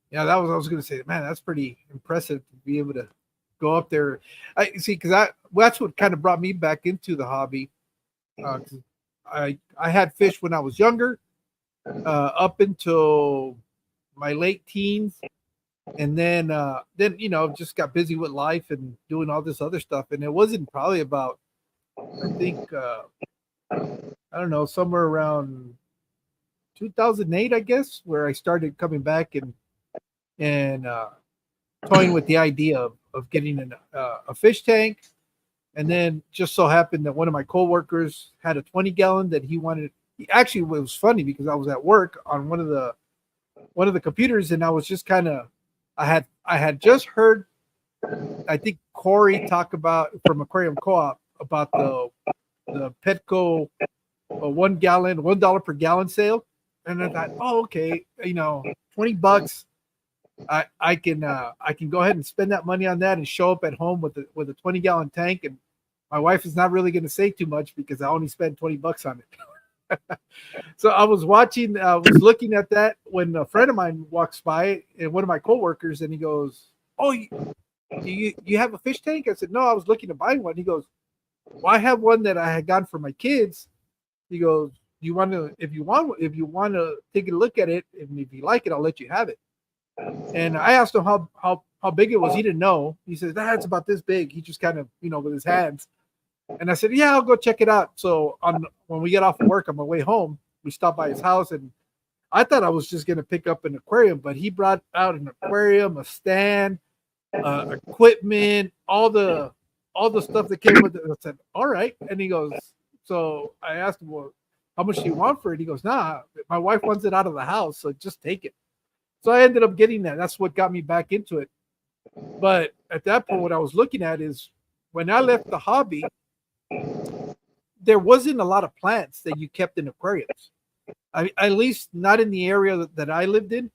Yeah, I was going to say, man, that's pretty impressive to be able to go up there. I see, because that's what kind of brought me back into the hobby. I had fish when I was younger, up until my late teens, and then just got busy with life and doing all this other stuff. And it wasn't probably about, I think, I don't know, somewhere around 2008, I guess, where I started coming back and toying with the idea of getting a fish tank. And then just so happened that one of my coworkers had a 20-gallon that he wanted. Actually, it was funny because I was at work on one of the computers, and I was just kind of, I had just heard, I think Corey talk about from Aquarium Co-op about the Petco $1 per gallon sale. And I thought, oh, okay, $20. I can go ahead and spend that money on that and show up at home with a 20-gallon tank, and my wife is not really going to say too much because I only spent $20 on it. So I was looking at that when a friend of mine walks by, and one of my coworkers, and he goes, "Oh, you have a fish tank?" I said, "No, I was looking to buy one." He goes, "Well, I have one that I had gotten for my kids." He goes, if you want to take a look at it, and if you like it, I'll let you have it." And I asked him how big it was. He didn't know. He says, "That's about this big." He just kind of, with his hands. And I said, "Yeah, I'll go check it out." So when we get off of work on my way home, we stopped by his house, and I thought I was just going to pick up an aquarium, but he brought out an aquarium, a stand, equipment, all the stuff that came with it. I said, "All right." And he goes, so I asked him, "Well, how much do you want for it?" He goes, "Nah, my wife wants it out of the house, so just take it." So I ended up getting that. That's what got me back into it. But at that point, what I was looking at is when I left the hobby, there wasn't a lot of plants that you kept in aquariums. At least not in the area that I lived in.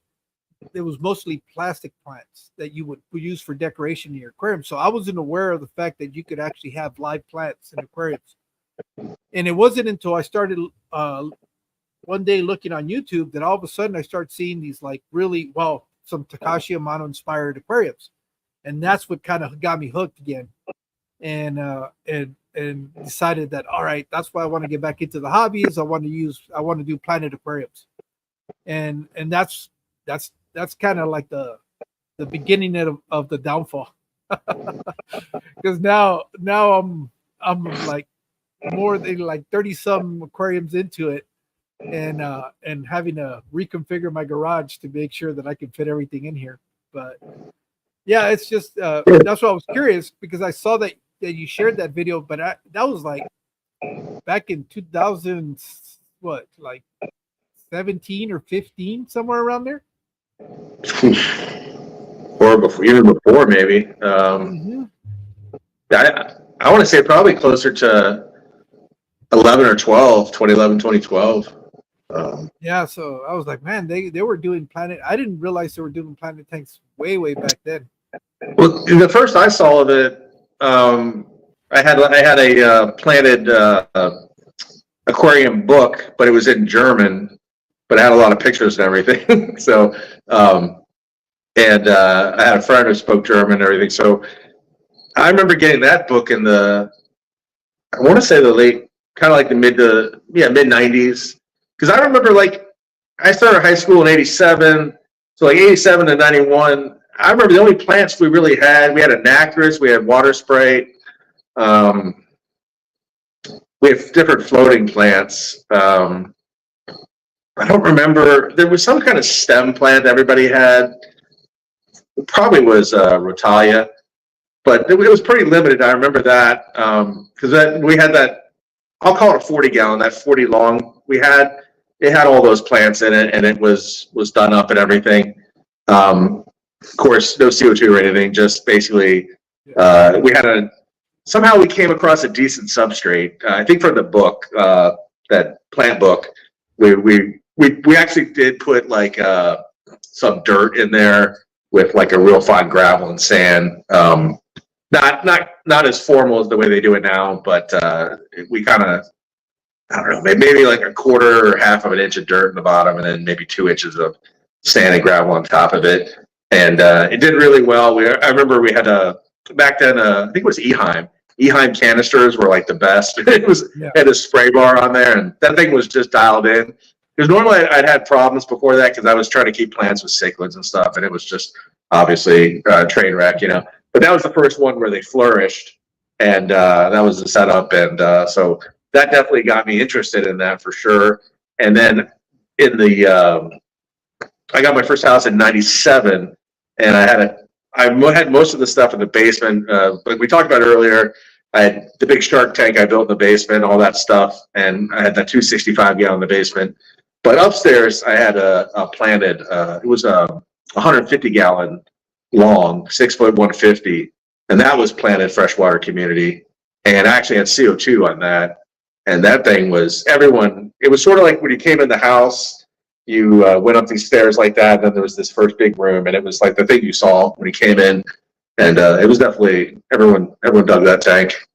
It was mostly plastic plants that you would use for decoration in your aquarium. So I wasn't aware of the fact that you could actually have live plants in aquariums. And it wasn't until I started one day looking on YouTube that all of a sudden I started seeing these some Takashi Amano inspired aquariums. And that's what kind of got me hooked again. And decided that, all right, that's why I want to get back into the hobbies. I want to do planet aquariums. And that's kind of like the beginning of the downfall. Because now I'm like more than like 30 some aquariums into it, and having to reconfigure my garage to make sure that I can fit everything in here. But yeah, it's just that's why I was curious, because I saw that you shared that video, but that was like back in 2000, what, like 17 or 15, somewhere around there. Or before, even before, maybe. I want to say probably closer to 11 or 12, 2011, 2012. Yeah, so I was like, man, they were doing planet. I didn't realize they were doing planet tanks way back then. Well, the first I saw of it, I had a planted aquarium book, but it was in German, but it had a lot of pictures and everything. So, and I had a friend who spoke German and everything. So I remember getting that book in I want to say the late, kind of like the mid 90s. Because I remember, like, I started high school in 87, so like 87 to 91. I remember the only plants we really had, we had anacris, we had water spray. We have different floating plants. I don't remember. There was some kind of stem plant everybody had. It probably was Rotalia, but it was pretty limited. I remember that because we had that. I'll call it a 40-gallon. That 40 long we had. It had all those plants in it, and it was done up and everything. Of course, no CO2 or anything. Just basically, we had somehow we came across a decent substrate. I think from the book, that plant book, we actually did put like some dirt in there with like a real fine gravel and sand. Not as formal as the way they do it now, but we kind of, I don't know, maybe like a quarter or half of an inch of dirt in the bottom, and then maybe 2 inches of sand and gravel on top of it. And it did really well. I remember we had back then, I think it was Eheim. Eheim canisters were like the best. It had a spray bar on there, and that thing was just dialed in. Because normally I'd had problems before that because I was trying to keep plants with cichlids and stuff, and it was just obviously a train wreck, But that was the first one where they flourished, and that was the setup, and so that definitely got me interested in that for sure. And then I got my first house in '97, and I had most of the stuff in the basement. But we talked about earlier, I had the big shark tank I built in the basement, all that stuff, and I had that 265-gallon in the basement. But upstairs, I had a planted. It was a 150-gallon long, 6 foot 150, and that was planted freshwater community. And I actually had CO2 on that. And that thing was it was sort of like when you came in the house you went up these stairs like that, and then there was this first big room, and it was like the thing you saw when you came in, and it was definitely everyone dug that tank.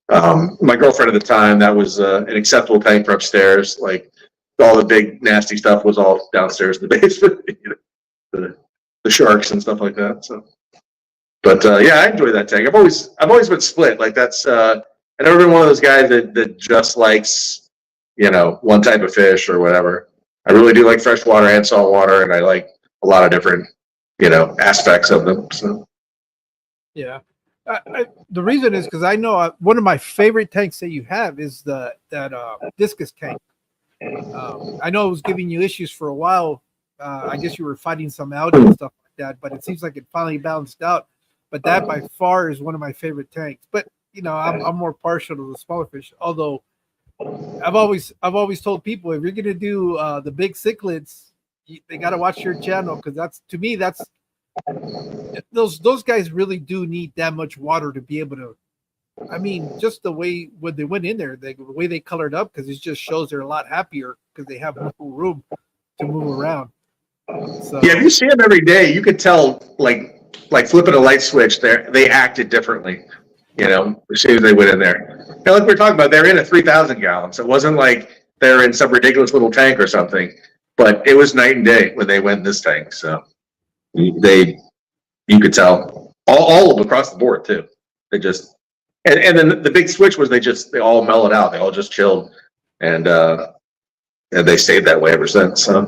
My girlfriend at the time, that was an acceptable tank for upstairs. Like all the big nasty stuff was all downstairs in the basement, the sharks and stuff like that. So, but yeah, I enjoy that tank. I've always been split. Like that's I've never been one of those guys that just likes one type of fish or whatever. I really do like freshwater and saltwater, and I like a lot of different aspects of them. So yeah. The reason is because I know one of my favorite tanks that you have is that discus tank. I know it was giving you issues for a while. I guess you were fighting some algae and stuff like that, but it seems like it finally balanced out. But that by far is one of my favorite tanks. But I'm more partial to the smaller fish. Although I've always told people if you're gonna do the big cichlids, they got to watch your channel because that's those guys really do need that much water to be able to. I mean, just the way when they went in there, the way they colored up, because it just shows they're a lot happier because they have more room to move around. So, yeah, if you see them every day, you could tell like flipping a light switch. They acted differently, as soon as they went in there. Now, like we were talking about, they're in a 3,000 gallon, so it wasn't like they're in some ridiculous little tank or something. But it was night and day when they went in this tank. So you could tell all of them across the board too. They just and then the big switch was they all mellowed out. They all just chilled, and they stayed that way ever since. So.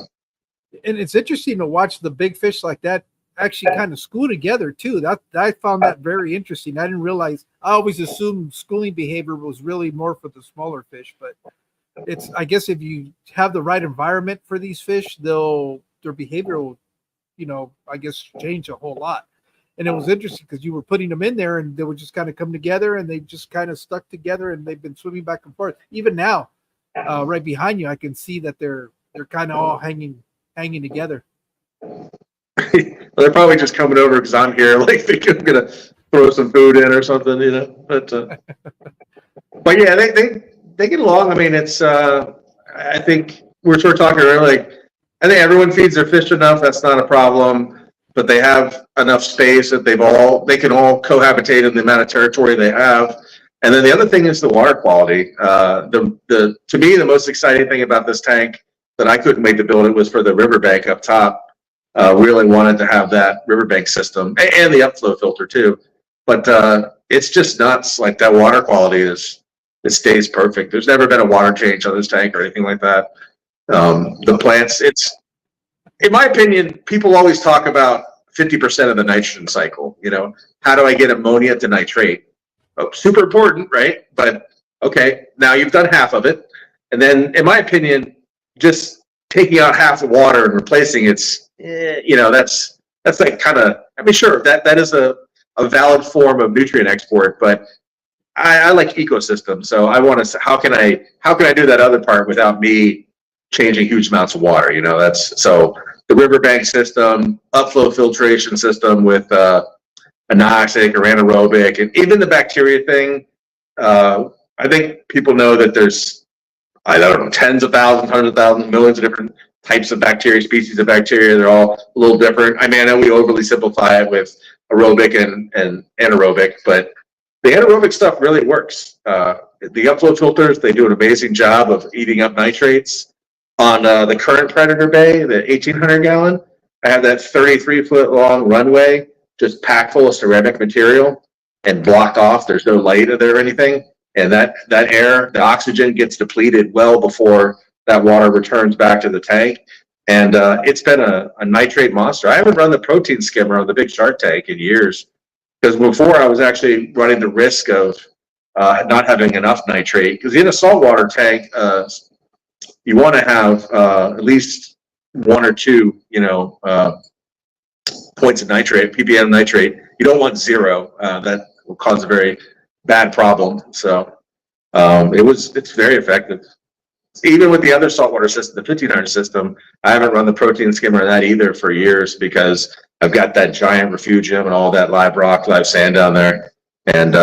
And it's interesting to watch the big fish like that actually kind of school together too. That I found that very interesting. I didn't realize. I always assumed schooling behavior was really more for the smaller fish, but I guess if you have the right environment for these fish, their behavior will, I guess change a whole lot. And it was interesting because you were putting them in there and they would just kind of come together and they just kind of stuck together and they've been swimming back and forth. Even now, right behind you, I can see that they're kind of all hanging together. Well, they're probably just coming over because I'm here, like thinking I'm gonna throw some food in or something, But but yeah, they get along. I mean, it's I think we're sort of talking earlier. Like, I think everyone feeds their fish enough. That's not a problem. But they have enough space that they can all cohabitate in the amount of territory they have. And then the other thing is the water quality. To me, the most exciting thing about this tank that I couldn't wait to build it was for the riverbank up top. Really wanted to have that riverbank system and the upflow filter too. But it's just nuts. Like that water quality it stays perfect. There's never been a water change on this tank or anything like that. The plants, in my opinion, people always talk about 50% of the nitrogen cycle. How do I get ammonia to nitrate? Oh, super important, right? But okay, now you've done half of it. And then, in my opinion, just taking out half the water and replacing that's like kind of, I mean, sure, that is a valid form of nutrient export, but I like ecosystem. So I want to, how can I do that other part without me changing huge amounts of water? So the riverbank system, upflow filtration system with anoxic or anaerobic, and even the bacteria thing. I think people know that there's, I don't know, tens of thousands, hundreds of thousands, millions of different types of bacteria, species of bacteria. They're all a little different. I mean, I know we overly simplify it with aerobic and anaerobic, but the anaerobic stuff really works. The upflow filters, they do an amazing job of eating up nitrates. On the current Predator Bay, the 1,800 gallon, I have that 33-foot long runway just packed full of ceramic material and blocked off. There's no light there or anything. And that air, the oxygen gets depleted well before that water returns back to the tank. And it's been a nitrate monster. I haven't run the protein skimmer on the big shark tank in years because before I was actually running the risk of not having enough nitrate. Because in a saltwater tank, you want to have at least one or two, points of nitrate, ppm nitrate. You don't want zero. That will cause a very bad problem. So it's very effective. Even with the other saltwater system, the 1,500 system, I haven't run the protein skimmer on that either for years because I've got that giant refugium and all that live rock, live sand down there, and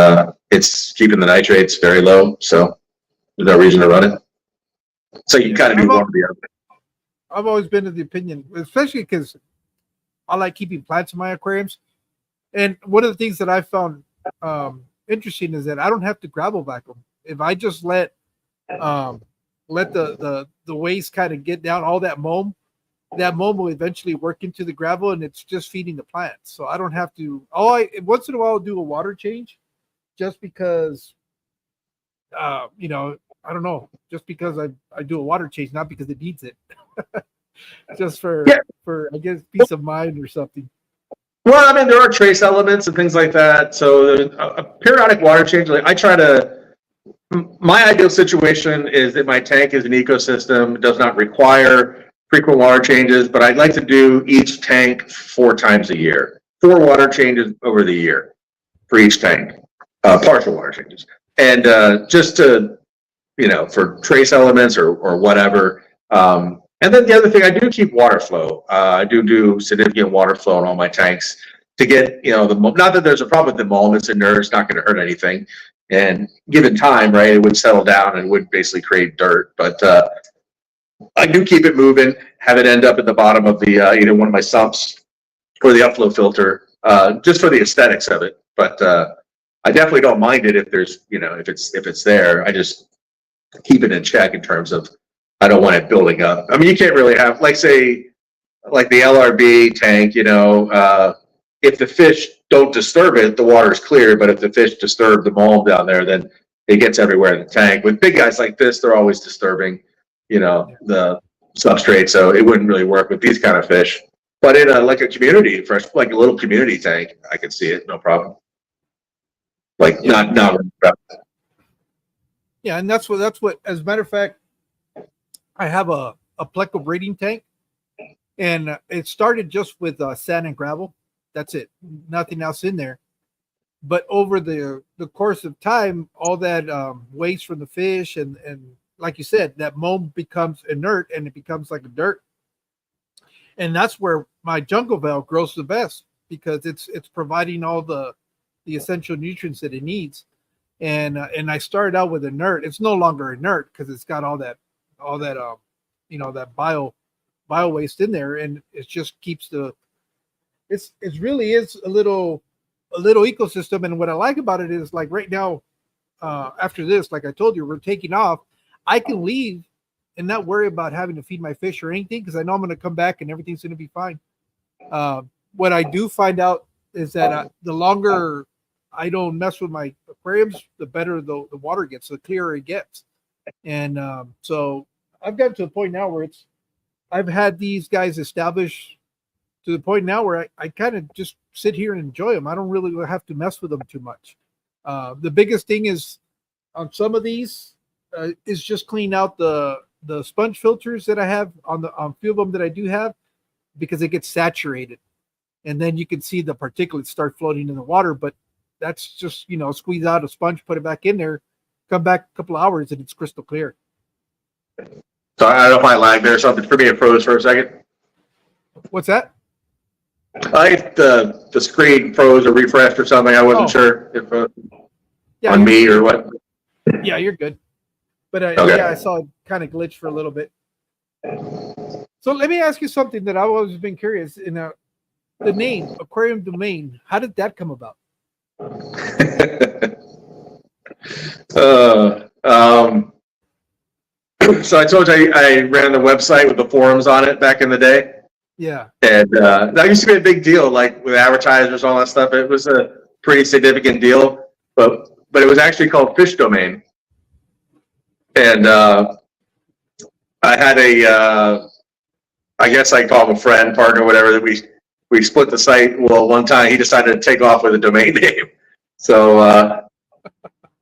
it's keeping the nitrates very low. So there's no reason to run it. So you kind of do one or the other. I've always been of the opinion, especially because I like keeping plants in my aquariums. And one of the things that I found interesting is that I don't have to gravel vac them. If I just let the waste kind of get down, all that mold will eventually work into the gravel, and it's just feeding the plants. So I don't have to. Once in a while I'll do a water change, just because, you know, I don't know, just because I do a water change, not because it needs it, just for I guess peace of mind or something. Well, I mean, there are trace elements and things like that. So a periodic water change, like I try to. My ideal situation is that my tank is an ecosystem. It does not require frequent water changes, but I'd like to do each tank 4 times a year. 4 water changes over the year for each tank, partial water changes, and just to, you know, for trace elements or whatever. And then the other thing, I do keep water flow. I do significant water flow in all my tanks to get, you know, not that there's a problem with the mold. It's inert. It's not going to hurt anything. And given time, right, it would settle down and would basically create dirt. But I do keep it moving, have it end up at the bottom of the either one of my sumps or the upflow filter, just for the aesthetics of it. But I definitely don't mind it if there's, you know, if it's there. I just keep it in check in terms of I don't want it building up. I mean, you can't really have, like, say, like the LRB tank, you know, if the fish don't disturb it, the water's clear. But if the fish disturb the mold down there, then it gets everywhere in the tank. With big guys like this, they're always disturbing, you know, the substrate. So it wouldn't really work with these kind of fish. But in like a community, like a little community tank, I could see it, no problem. Like not. Yeah, and that's what. As a matter of fact, I have a pleco breeding tank, and it started just with sand and gravel. That's it, nothing else in there. But over the course of time, all that waste from the fish and like you said, that mold becomes inert and it becomes like a dirt. And that's where my jungle valve grows the best, because it's providing all the essential nutrients that it needs. And I started out with inert. It's no longer inert because it's got all that you know, that bio waste in there, and it just keeps it really is a little ecosystem. And what I like about it is, like right now, after this, like I told you, we're taking off. I can leave and not worry about having to feed my fish or anything, because I know I'm going to come back and everything's going to be fine. What I do find out is that the longer I don't mess with my aquariums, the better the water gets, the clearer it gets. And so I've gotten to the point now where I've had these guys established to the point now where I kind of just sit here and enjoy them. I don't really have to mess with them too much. The biggest thing is on some of these is just clean out the sponge filters that I have on a few of them that I do have, because it gets saturated, and then you can see the particulates start floating in the water. But that's just, you know, squeeze out a sponge, put it back in there, come back a couple of hours, and it's crystal clear. So I don't know if I lagged there. Something for me, it froze for a second. What's that? The screen froze or refreshed or something. I wasn't sure if on me or what. Yeah, you're good. But okay. Yeah, I saw it kind of glitch for a little bit. So let me ask you something that I've always been curious. In the name Aquarium Domain, how did that come about? So I told you I ran the website with the forums on it back in the day. Yeah. And that used to be a big deal, like with advertisers, all that stuff. It was a pretty significant deal, but it was actually called Fish Domain. And I had I guess I call him a friend, partner, whatever, that we split the site. Well, one time he decided to take off with a domain name. So I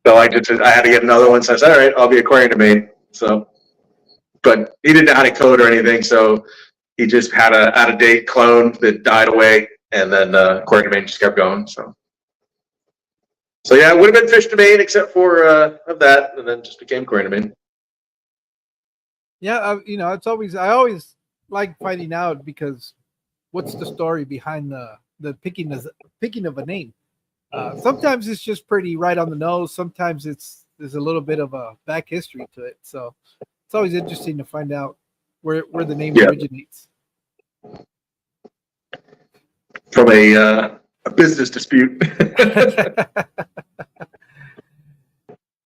had to get another one. So I said, all right, I'll be Aquarium Domain. So, but he didn't know how to code or anything. So he just had a out-of-date clone that died away, and then Aquarium Domain just kept going. So yeah, it would have been Fish Domain except for of that, and then just became Aquarium Domain. Yeah, you know, I always like finding out, because what's the story behind the picking of a name? Sometimes it's just pretty right on the nose. Sometimes there's a little bit of a back history to it. So it's always interesting to find out where the name Yeah. originates. From a business dispute.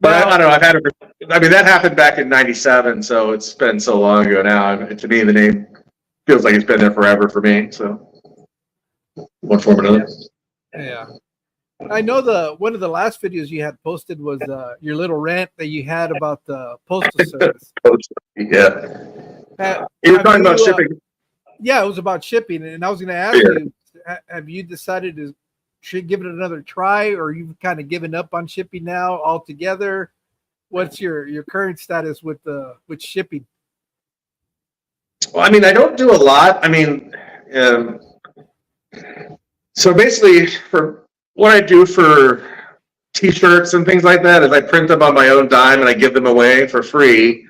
But I Now, don't know. I've had it. I mean, that happened back in '97, so it's been so long ago now. To me, the name feels like it's been there forever for me. So, one form or another. yeah. I know one of the last videos you had posted was your little rant that you had about the postal service. Yeah. Ha- You were have talking about you, shipping. yeah, it was about shipping, and I was going to ask Yeah. you: have you decided to give it another try, or you've kind of given up on shipping now altogether? What's your current status with shipping? Well, I mean, I don't do a lot. I mean, um, so basically, for what I do for T-shirts and things like that, is I print them on my own dime and I give them away for free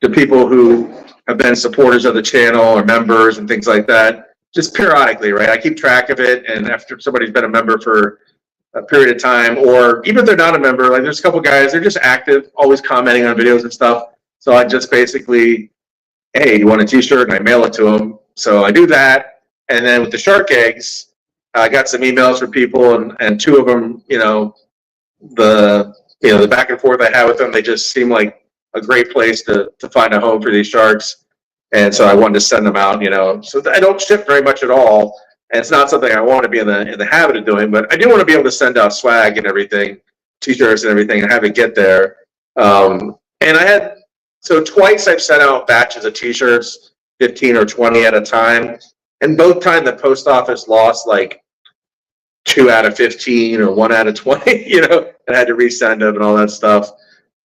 to people who have been supporters of the channel or members and things like that. Just periodically, right? I keep track of it, and after somebody's been a member for a period of time, or even if they're not a member, like there's a couple guys, they're just active, always commenting on videos and stuff. So I just basically, hey, you want a T-shirt? And I mail it to them. So I do that, and then with the shark eggs, I got some emails from people, and two of them, the back and forth I had with them, they just seem like a great place to find a home for these sharks. And so I wanted to send them out, so I don't ship very much at all. And it's not something I want to be in the habit of doing, but I do want to be able to send out swag and everything, T-shirts and everything, and have it get there. And so twice I've sent out batches of T-shirts, 15 or 20 at a time. And both times the post office lost like 2 out of 15 or 1 out of 20, and I had to resend them and all that stuff.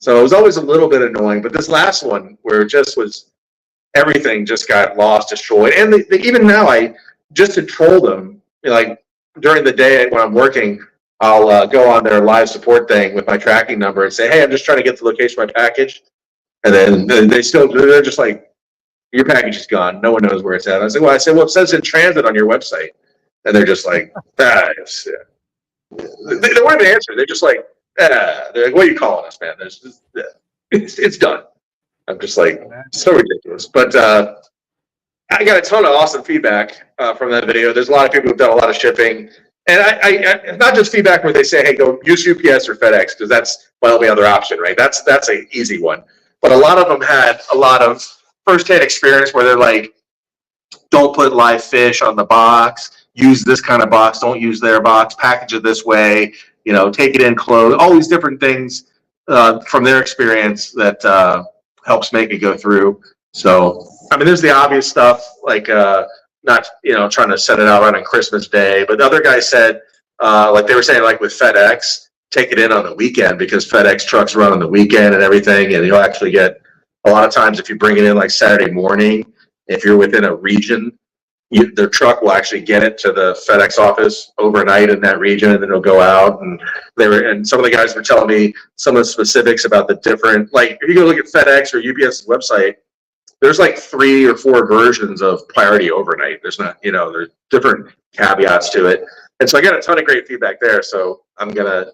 So it was always a little bit annoying. But this last one, where it just was, everything just got lost, destroyed. And even now, just to troll them, like during the day when I'm working, I'll go on their live support thing with my tracking number and say, hey, I'm just trying to get the location of my package. And then they're just like, your package is gone. No one knows where it's at. I said, well, it says in transit on your website. And they're just like, they won't even answer. They're just like, they're like, what are you calling us, man? It's done. I'm just like, so ridiculous. But I got a ton of awesome feedback from that video. There's a lot of people who've done a lot of shipping. And I not just feedback where they say, hey, go use UPS or FedEx, because that's my only other option, right? That's an easy one. But a lot of them had a lot of firsthand experience where they're like, don't put live fish on the box. Use this kind of box. Don't use their box. Package it this way. Take it in closed. All these different things from their experience that helps make it go through. So, I mean, there's the obvious stuff, like not trying to set it out on Christmas Day. But the other guy said, like they were saying, like with FedEx, take it in on the weekend, because FedEx trucks run on the weekend and everything, and you'll actually get a lot of times if you bring it in like Saturday morning, if you're within a region, their truck will actually get it to the FedEx office overnight in that region, and then it'll go out. And some of the guys were telling me some of the specifics about the different, like if you go look at FedEx or UPS's website, there's like 3 or 4 versions of priority overnight. There's not, there's different caveats to it. And so I got a ton of great feedback there. So I'm gonna,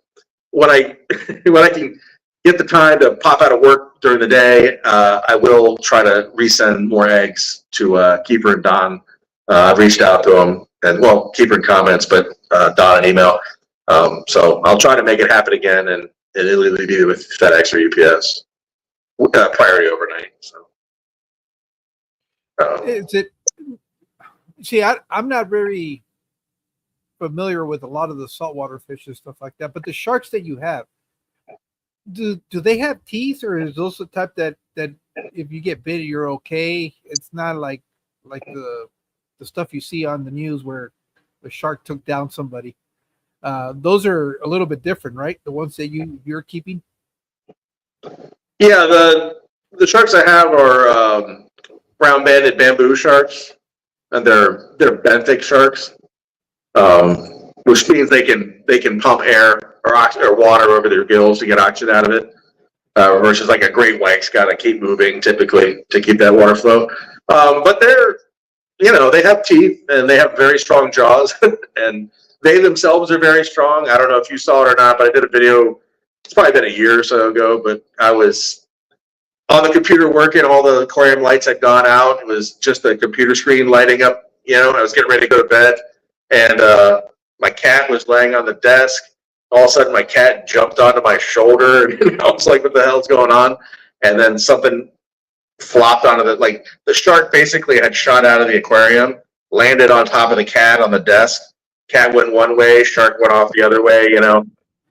when I can get the time to pop out of work during the day, I will try to resend more eggs to Keeper and Don. I've reached out to them, and well, Keeper in comments, but Don an email. So I'll try to make it happen again, and it'll either be with FedEx or UPS, priority overnight. So Is it? See, I'm not very familiar with a lot of the saltwater fish and stuff like that, but the sharks that you have, do they have teeth, or is those the type that if you get bit, you're okay? It's not like the stuff you see on the news where the shark took down somebody. Those are a little bit different, right? The ones that you're keeping. Yeah, the sharks I have are brown banded bamboo sharks, and they're benthic sharks, which means they can pump air or water over their gills to get oxygen out of it, versus like a great white's got to keep moving typically to keep that water flow. But they're, they have teeth and they have very strong jaws, and they themselves are very strong. I don't know if you saw it or not, but I did a video. It's probably been a year or so ago, but I was on the computer working, all the aquarium lights had gone out. It was just a computer screen lighting up. I was getting ready to go to bed, and my cat was laying on the desk. All of a sudden, my cat jumped onto my shoulder, and I was like, "What the hell's going on?" And then something flopped onto the shark basically had shot out of the aquarium, landed on top of the cat on the desk. Cat went one way, shark went off the other way.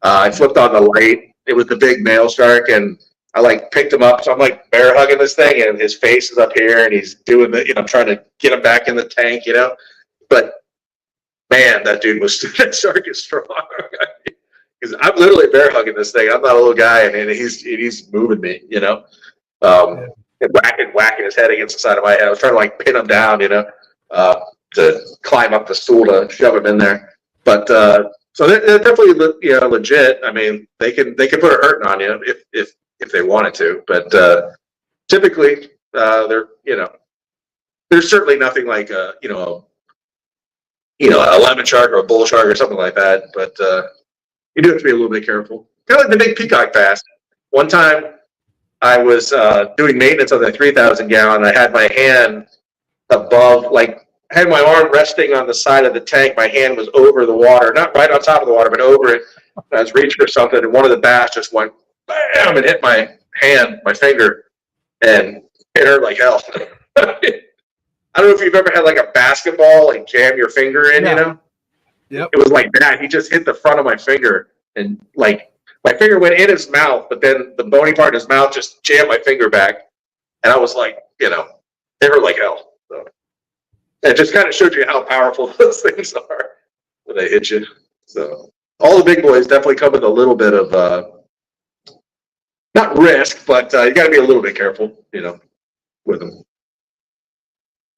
I flipped on the light. It was the big male shark, and I picked him up. So I'm bear hugging this thing, and his face is up here, and he's doing trying to get him back in the tank, But man, that dude that shark is strong. Because I'm literally bear hugging this thing. I'm not a little guy, and he's moving me, and whacking his head against the side of my head. I was trying to pin him down, to climb up the stool to shove him in there. But so they're definitely legit. I mean, they can put a hurting on you if they wanted to. But typically, they're there's certainly nothing like a lemon shark or a bull shark or something like that. But you do have to be a little bit careful. Kind of like the big peacock bass. One time, I was doing maintenance on the 3,000 gallon. I had my hand above, I had my arm resting on the side of the tank. My hand was over the water, not right on top of the water, but over it. I was reaching for something, and one of the bass just went bam and hit my hand, my finger, and it hurt like hell. I don't know if you've ever had a basketball jam your finger in, Yep. It was like that. He just hit the front of my finger, and my finger went in his mouth, but then the bony part in his mouth just jammed my finger back, and I was it hurt like hell. So it just kind of showed you how powerful those things are when they hit you. So all the big boys definitely come with a little bit of not risk, but you got to be a little bit careful, with them.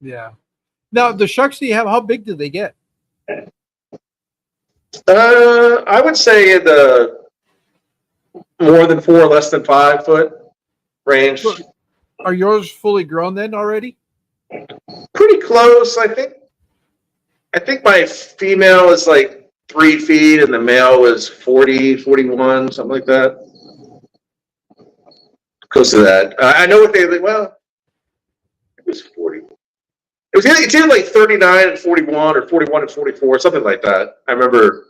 Yeah. Now, the sharks you have, how big do they get? I would say in the more than 4, less than 5 foot range. Are yours fully grown then already? Pretty close, I think. I think my female is 3 feet and the male is 40, 41, something like that. Close to that. I know what it was 40. It's either 39 and 41 or 41 and 44, something like that. I remember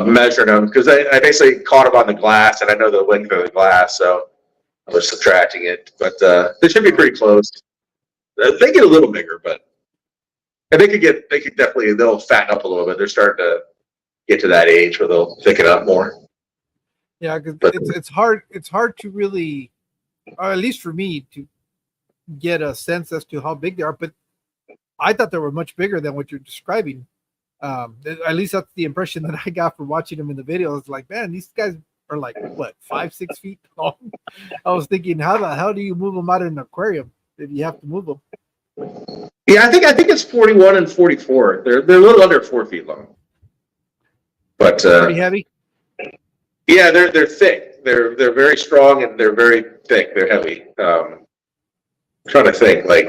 measuring them because I basically caught them on the glass, and I know the length of the glass, so I was subtracting it. But they should be pretty close. They get a little bigger, and they'll fatten up a little bit. They're starting to get to that age where they'll thicken up more. Yeah, because it's hard. It's hard to really, or at least for me, to get a sense as to how big they are. But I thought they were much bigger than what you're describing. At least that's the impression that I got from watching them in the video. It's man, these guys are 5, 6 feet long. I was thinking, how the hell do you move them out in an aquarium if you have to move them? Yeah, I think it's 41 and 44. They're a little under 4 feet long, but pretty heavy. Yeah, they're thick. They're very strong and they're very thick. They're heavy. I'm trying to think. I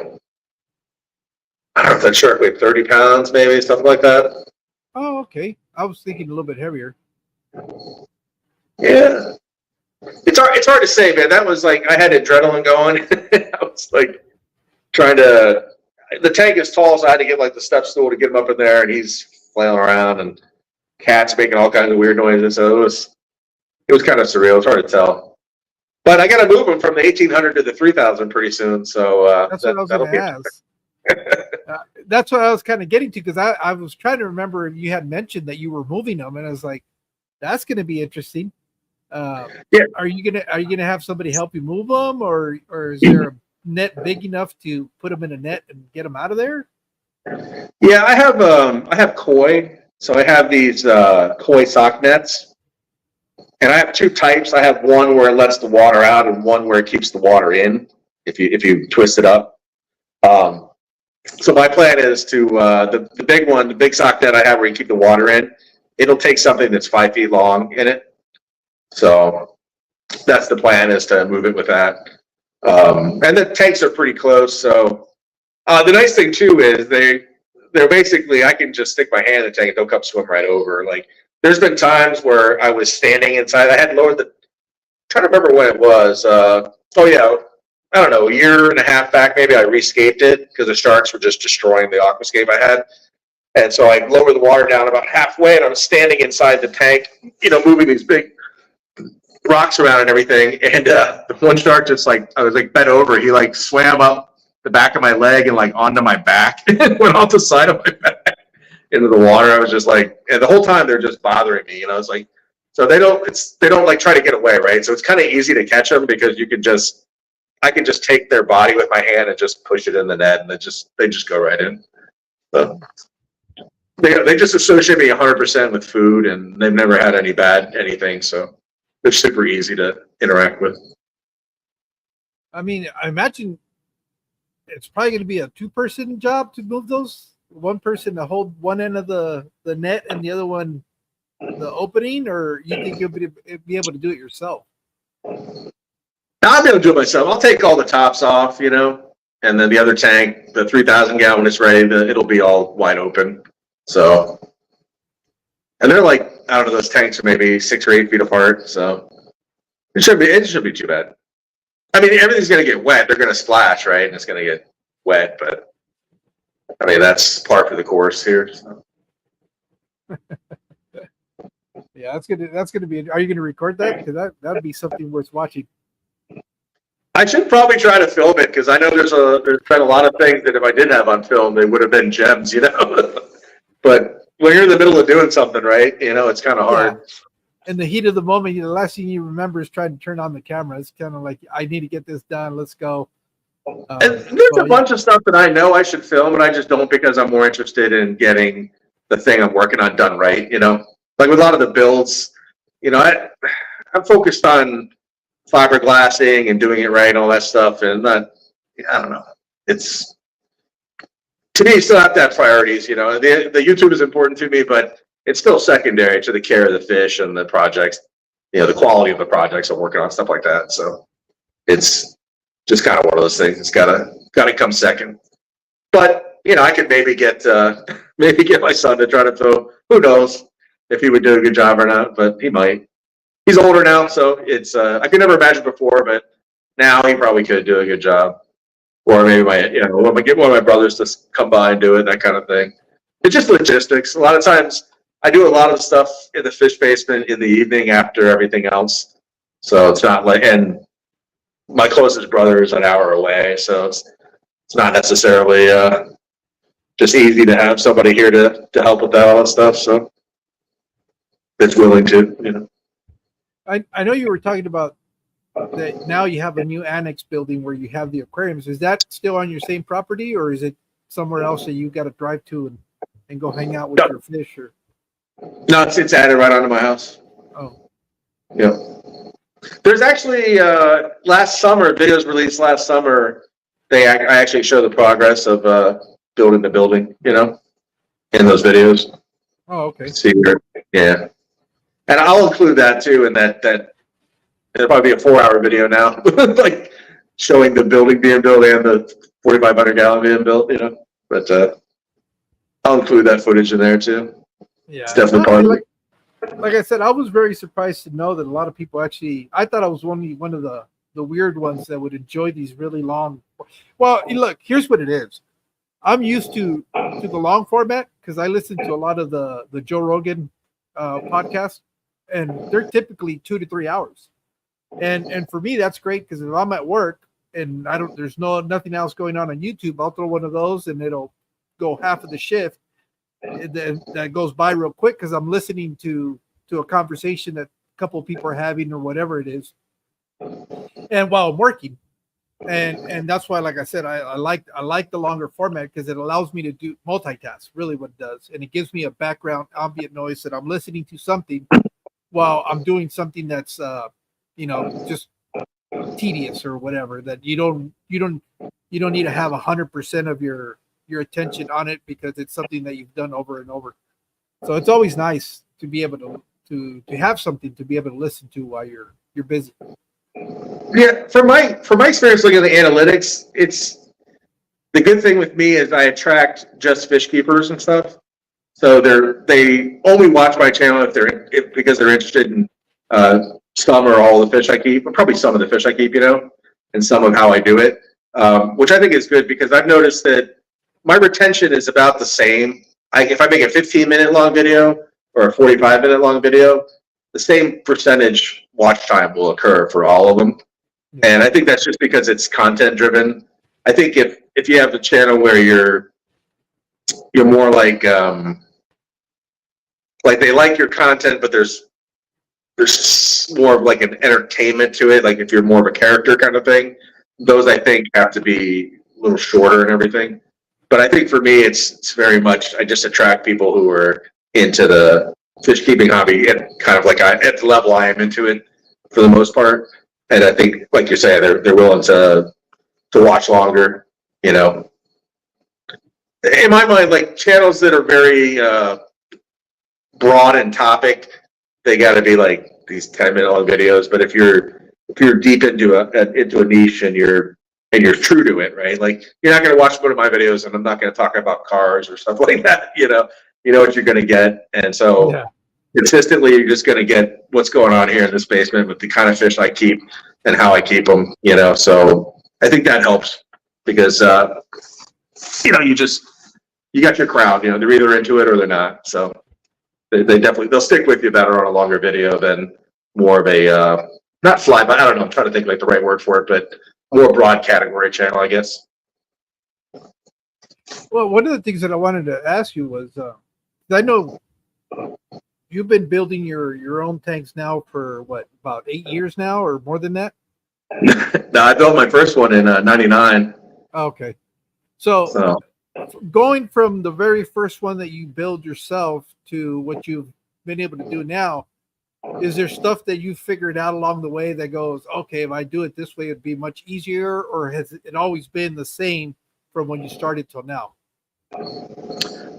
don't know if that shark weighed 30 pounds, maybe something like that. Oh, okay. I was thinking a little bit heavier. Yeah, it's hard to say, man. That was I had adrenaline going. I was trying to. The tank is tall, so I had to get the step stool to get him up in there, and he's flailing around, and cats making all kinds of weird noises. So it was kind of surreal. It's hard to tell. But I got to move him from the 1800 to the 3000 pretty soon. So that's what I was going to ask. That's what I was kind of getting to, because I was trying to remember if you had mentioned that you were moving them, and I was like, that's going to be interesting. Yeah. Are you gonna have somebody help you move them, or is there a net big enough to put them in a net and get them out of there? Yeah, I have koi. So I have these koi sock nets, and I have 2 types. I have one where it lets the water out, and one where it keeps the water in. If you twist it up. So my plan is to the big one, the big sock net I have where you keep the water in. It'll take something that's 5 feet long in it. So that's the plan, is to move it with that. And the tanks are pretty close. So the nice thing too is they're basically, I can just stick my hand in the tank and they'll come swim right over. There's been times where I was standing inside. I had trying to remember when it was. Oh yeah, I don't know, a year and a half back, maybe I rescaped it because the sharks were just destroying the aquascape I had. And so I lowered the water down about halfway, and I was standing inside the tank, moving these big rocks around and everything. And the one shark just I was bent over. He swam up the back of my leg and onto my back and went off the side of my back into the water. I was just and the whole time they're just bothering me. It's so they don't try to get away, right? So it's kind of easy to catch them because I can just take their body with my hand and just push it in the net, and they just go right in. So they just associate me 100% with food, and they've never had any bad anything. So they're super easy to interact with. I mean, I imagine it's probably going to be a 2-person job to move those. One person to hold one end of the net and the other one the opening, or you think you'll be able to do it yourself? I'll be able to do it myself. I'll take all the tops off, and then the other tank, the 3,000 gallon, when it's ready, it'll be all wide open. So, and they're I don't know, those tanks are maybe 6 or 8 feet apart. So it shouldn't be too bad. I mean, everything's going to get wet. They're going to splash, right? And it's going to get wet, but I mean, that's par for the course here. So. Yeah, that's gonna be. Are you gonna record that? Because that'd be something worth watching. I should probably try to film it because I know there's been a lot of things that if I did have on film, they would have been gems, But when you're in the middle of doing something, right? It's kind of hard. Yeah. In the heat of the moment, the last thing you remember is trying to turn on the camera. It's kind of like, I need to get this done. Let's go. And there's a bunch of stuff that I know I should film, and I just don't because I'm more interested in getting the thing I'm working on done right. Like with a lot of the builds, I'm focused on fiberglassing and doing it right and all that stuff. And I don't know. It's, to me, you still have to have priorities. The YouTube is important to me, but it's still secondary to the care of the fish and the projects, the quality of the projects I'm working on, stuff like that. So it's just kind of one of those things. It's gotta come second. But I could maybe get my son to try to throw. Who knows if he would do a good job or not? But he might. He's older now, so it's I could never imagine before, but now he probably could do a good job. Or maybe get one of my brothers to come by and do it, that kind of thing. It's just logistics. A lot of times I do a lot of stuff in the fish basement in the evening after everything else. So it's not and my closest brother is an hour away, so it's not necessarily just easy to have somebody here to help with all that stuff. So that's willing to, I know you were talking about that now you have a new annex building where you have the aquariums. Is that still on your same property, or is it somewhere else that you got to drive to and go hang out with your fish? Or no, it's added right onto my house. Oh, yeah. There's actually last summer videos released last summer. I actually show the progress of building the building, in those videos. Oh, okay. See here, yeah. And I'll include that too, in that it'll probably be a 4-hour video now, showing the building being built and the 4,500 gallon being built, But I'll include that footage in there too. Yeah, it's definitely part of it. Like I said, I was very surprised to know that a lot of people actually. I thought I was one of the weird ones that would enjoy these really long. Well, look, here's what it is. I'm used to the long format because I listen to a lot of the Joe Rogan podcasts, and they're typically 2 to 3 hours. And for me, that's great because if I'm at work and there's nothing else going on YouTube, I'll throw one of those and it'll go half of the shift. That goes by real quick because I'm listening to a conversation that a couple of people are having or whatever it is, and while I'm working, and that's why, like I said, I like the longer format because it allows me to do multitask. Really, what it does, and it gives me a background ambient noise that I'm listening to something while I'm doing something that's just tedious or whatever. That you don't need to have 100% of your attention on it because it's something that you've done over and over. So it's always nice to be able to have something to be able to listen to while you're busy. Yeah, from my experience looking at the analytics, it's the good thing with me is I attract just fish keepers and stuff. So they only watch my channel because they're interested in some or all the fish I keep, but probably some of the fish I keep, and some of how I do it, which I think is good because I've noticed that my retention is about the same. If I make a 15-minute long video or a 45-minute long video, the same percentage watch time will occur for all of them. And I think that's just because it's content driven. I think if you have a channel where you're more like they like your content, but there's more of like an entertainment to it. Like if you're more of a character kind of thing, those I think have to be a little shorter and everything. But I think for me, it's very much, I just attract people who are into the fish keeping hobby and kind of like at the level I am into it for the most part. And I think, like you say, they're willing to watch longer, In my mind, like channels that are very broad in topic, they got to be like these 10-minute long videos. But if you're deep into a niche and you're true to it, right? Like you're not going to watch one of my videos and I'm not going to talk about cars or stuff like that. You know what you're going to get. And so consistently, you're just going to get what's going on here in this basement with the kind of fish I keep and how I keep them, So I think that helps because, you got your crowd, they're either into it or they're not. So they'll stick with you better on a longer video than more of a, not fly, but I don't know. I'm trying to think like the right word for it, but more broad category channel, I guess. Well, one of the things that I wanted to ask you was, I know you've been building your own tanks now for what, about 8 years now or more than that? No, I built my first one in '99. Okay. So going from the very first one that you build yourself to what you've been able to do now, is there stuff that you figured out along the way that goes, okay, if I do it this way, it'd be much easier, or has it always been the same from when you started till now?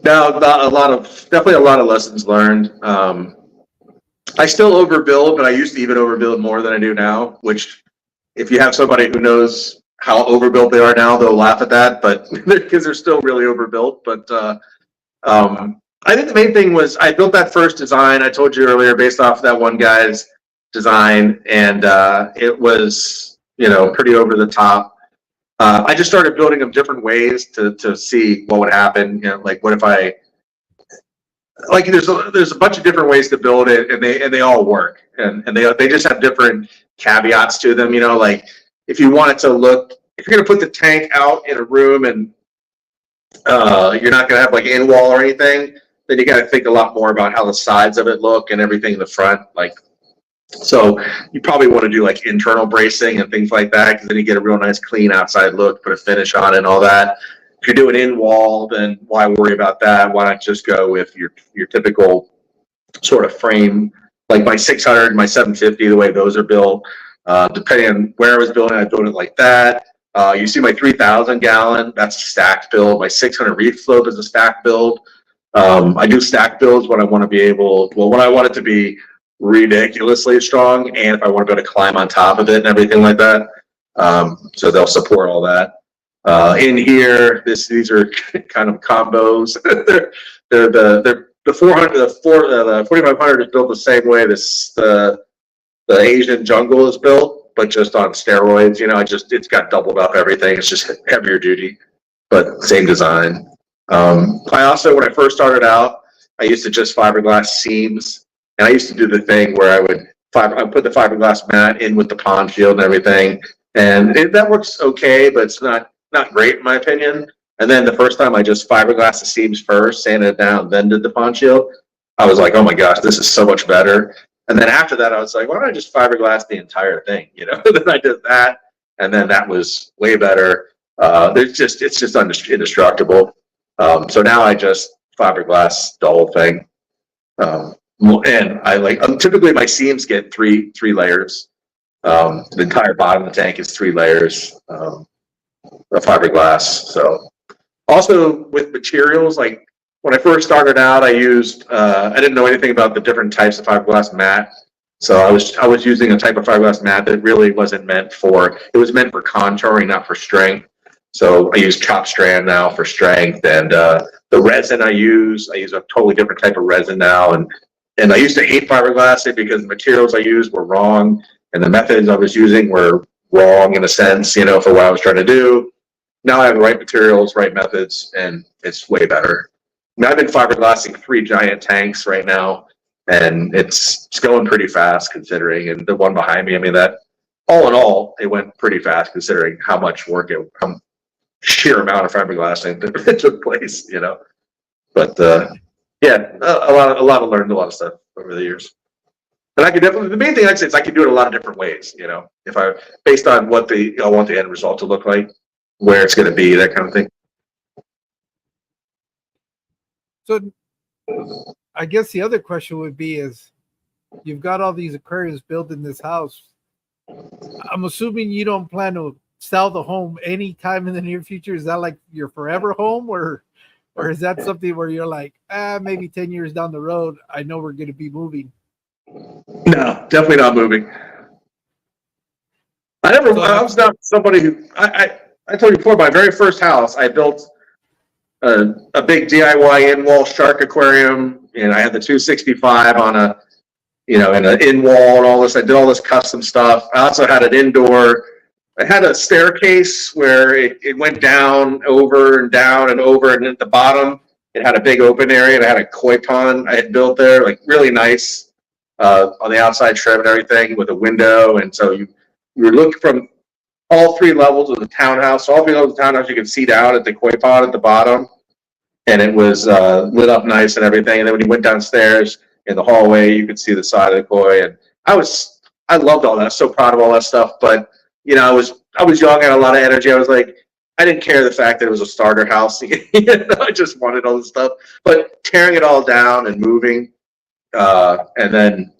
No, definitely a lot of lessons learned. I still overbuild, but I used to even overbuild more than I do now, which if you have somebody who knows how overbuilt they are now, they'll laugh at that, but because they're still really overbuilt. But I think the main thing was I built that first design I told you earlier based off that one guy's design, and it was pretty over the top. I just started building them different ways to see what would happen. Like what if I there's a bunch of different ways to build it, and they all work, and they just have different caveats to them. Like if you want it to look, if you're going to put the tank out in a room and you're not going to have like in wall or anything, then you got to think a lot more about how the sides of it look and everything in the front. So you probably want to do like internal bracing and things like that, because then you get a real nice clean outside look, put a finish on it and all that. If you're doing in wall, then why worry about that? Why not just go with your typical sort of frame, like my 600, my 750, the way those are built. Depending on where I was building, I built it like that. You see my 3,000 gallon, that's a stacked build. My 600 reef slope is a stacked build. I do stack builds when I want to be when I want it to be ridiculously strong, and if I want to be able to climb on top of it and everything like that. So they'll support all that. In here, these are kind of combos. The 400, the 4500 is built the same way the Asian jungle is built, but just on steroids. It's got doubled up everything. It's just heavier duty, but same design. I also, when I first started out, I used to just fiberglass seams, and I used to do the thing where I put the fiberglass mat in with the pond shield and everything, and that works okay, but it's not great in my opinion. And then the first time I just fiberglassed the seams first, sanded it down, then did the pond shield, I was like, oh my gosh, this is so much better. And then after that, I was like, why don't I just fiberglass the entire thing? Then I did that, and then that was way better. It's just indestructible. So now I just fiberglass the whole thing. And typically my seams get three layers. The entire bottom of the tank is 3 layers of fiberglass. So also with materials, like when I first started out, I used I didn't know anything about the different types of fiberglass mat. So I was using a type of fiberglass mat that really wasn't meant for, it was meant for contouring, not for strength. So I use chop strand now for strength, and the resin I use a totally different type of resin now, and And I used to hate fiberglassing because the materials I used were wrong and the methods I was using were wrong in a sense, you know, for what I was trying to do. Now I have the right materials, right methods, and it's way better. I mean, I've been fiberglassing 3 giant tanks right now, and it's going pretty fast considering. And the one behind me, I mean, that all in all, it went pretty fast considering how much work sheer amount of fiberglassing that took place, you know. But yeah, a lot of learned a lot of stuff over the years. And I could definitely, the main thing I'd say is I could do it a lot of different ways, you know, if I, based on what I want the end result to look like, where it's going to be, that kind of thing. So I guess the other question would be is, you've got all these aquariums built in this house. I'm assuming you don't plan to sell the home anytime in the near future. Is that like your forever home, or is that something where you're like, maybe 10 years down the road, I know we're going to be moving? No, definitely not moving. I was not somebody who, I told you before, my very first house, I built a big DIY in-wall shark aquarium, and I had the 265 on a, you know, and an in-wall and all this. I did all this custom stuff. I also had an indoor, I had a staircase where it went down, over and down and over, and at the bottom, it had a big open area, and I had a koi pond I had built there, like really nice, on the outside trim and everything with a window. And so you look from all 3 levels of the townhouse. All 3 levels of the townhouse, you could see down at the koi pond at the bottom, and it was lit up nice and everything. And then when you went downstairs in the hallway, you could see the side of the koi. And I loved all that. I was so proud of all that stuff. But you know, I was young, I had a lot of energy. I was like, I didn't care the fact that it was a starter house. You know, I just wanted all this stuff. But tearing it all down and moving, and then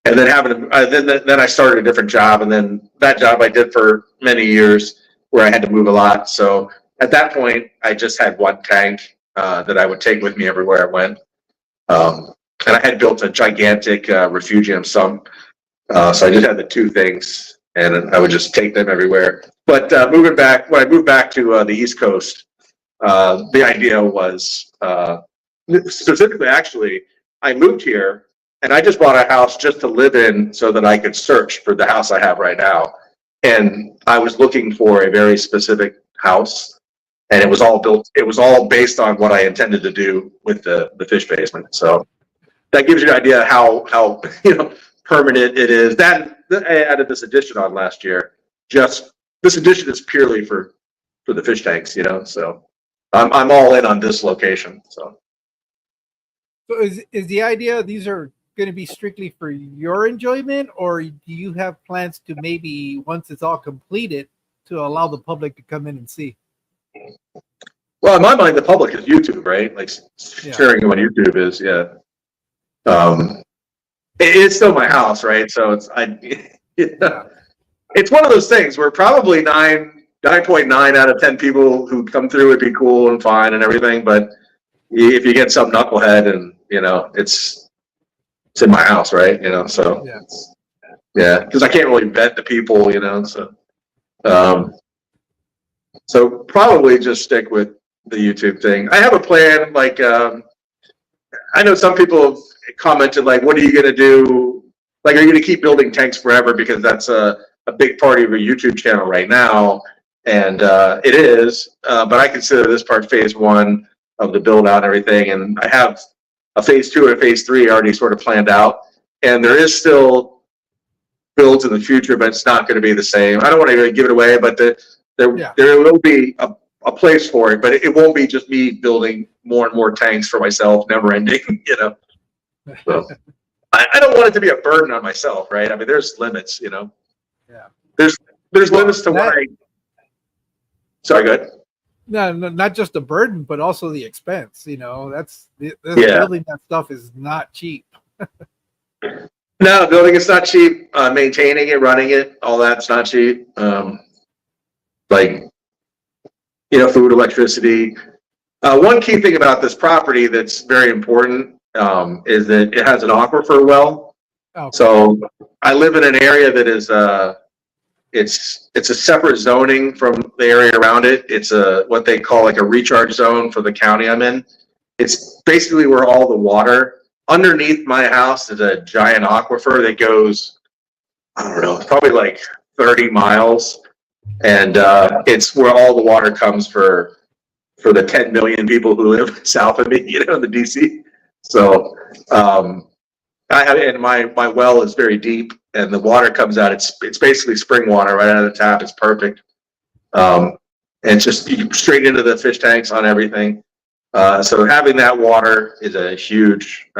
having then I started a different job, and then that job I did for many years where I had to move a lot. So at that point, I just had 1 tank that I would take with me everywhere I went, and I had built a gigantic refugium sump, so I just had the 2 things, and I would just take them everywhere. But when I moved back to the East Coast, the idea was specifically, actually, I moved here. And I just bought a house just to live in so that I could search for the house I have right now. And I was looking for a very specific house, and it was all based on what I intended to do with the fish basement. So that gives you an idea how you know, permanent it is. That I added this addition on last year. Just this addition is purely for the fish tanks, you know. So I'm all in on this location. So is the idea these are going to be strictly for your enjoyment, or do you have plans to maybe, once it's all completed, to allow the public to come in and see? Well, in my mind, the public is YouTube, right? Like sharing on YouTube is, yeah. It's still my house, right? So it's one of those things where probably 9.9 out of 10 people who come through would be cool and fine and everything, but if you get some knucklehead, and you know, it's in my house, right? You know, so yeah, because I can't really vet the people, you know, so probably just stick with the YouTube thing. I have a plan. Like, I know some people have commented, like, what are you going to do? Like, are you going to keep building tanks forever? Because that's a big part of your YouTube channel right now. And it is, but I consider this part phase 1 of the build out and everything. And I have a phase 2 and a phase 3 already sort of planned out. And there is still builds in the future, but it's not going to be the same. I don't want to really give it away, but there will be a place for it, but it won't be just me building more and more tanks for myself, never ending, you know. So I don't want it to be a burden on myself, right? I mean, there's limits, you know. Yeah. There's limits to what I. Sorry, go ahead. No, not just the burden, but also the expense. You know, building that stuff is not cheap. No, building it's not cheap. Maintaining it, running it, all that's not cheap. Like, you know, food, electricity. One key thing about this property that's very important is that it has an aquifer well. Okay. So I live in an area that is it's a separate zoning from the area around it. It's what they call like a recharge zone for the county I'm in. It's basically where all the water underneath my house is a giant aquifer that goes, I don't know, probably like 30 miles. And it's where all the water comes for the 10 million people who live south of me, in the DC. So I have, and my well is very deep, and the water comes out. It's basically spring water right out of the tap. It's perfect. And it's just straight into the fish tanks on everything. So having that water is a huge,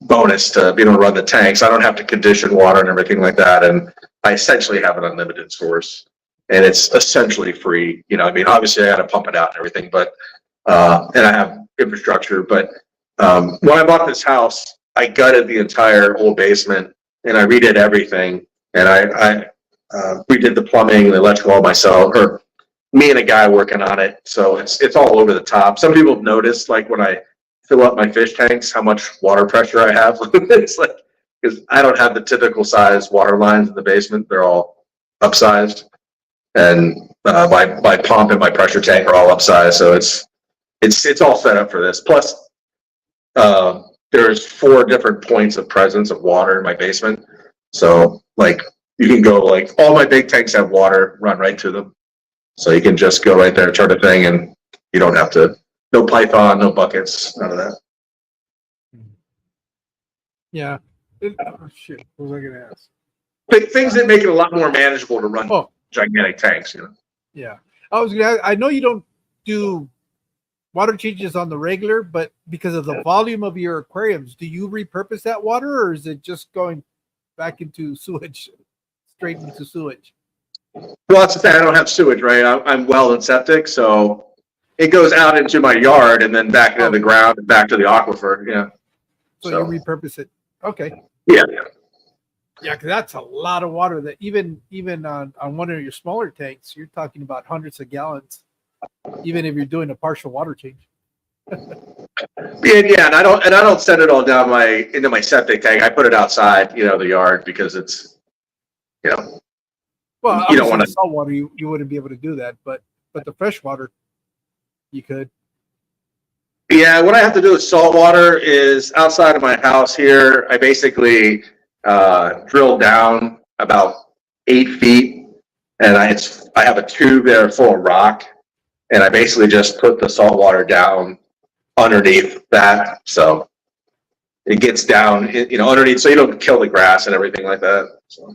bonus to be able to run the tanks. I don't have to condition water and everything like that. And I essentially have an unlimited source, and it's essentially free. Obviously I got to pump it out and everything, but, and I have infrastructure, but, when I bought this house, I gutted the entire old basement and I redid everything. And I redid the plumbing and the electrical all myself, or me and a guy working on it. So it's all over the top. Some people have noticed, like when I fill up my fish tanks, how much water pressure I have. It's like, because I don't have the typical size water lines in the basement. They're all upsized, and my pump and my pressure tank are all upsized. So it's all set up for this. Plus, there's 4 different points of presence of water in my basement. So like you can go, like all my big tanks have water run right to them. So you can just go right there, turn the thing, and you don't have to, no Python, no buckets, none of that. Yeah. Oh, shit. What was I going to ask? Things that make it a lot more manageable to run gigantic tanks, Yeah. I was going to, I know you don't do water changes on the regular, but because of the volume of your aquariums, do you repurpose that water, or is it just going back into sewage, straight into sewage? Well, that's the thing. I don't have sewage, right? I'm well and septic, so it goes out into my yard and then back into the ground and back to the aquifer. Yeah. So you repurpose it. Okay. Yeah. Yeah, because that's a lot of water. That even on one of your smaller tanks, you're talking about hundreds of gallons, even if you're doing a partial water change. Yeah, and I don't send it all down into my septic tank. I put it outside, the yard, because it's, Well, you don't want to. Salt water, you wouldn't be able to do that, but the fresh water, you could. Yeah, what I have to do with salt water is outside of my house here. I basically drill down about 8 feet, and I have a tube there full of rock, and I basically just put the salt water down underneath that, so it gets down, underneath, so you don't kill the grass and everything like that. So.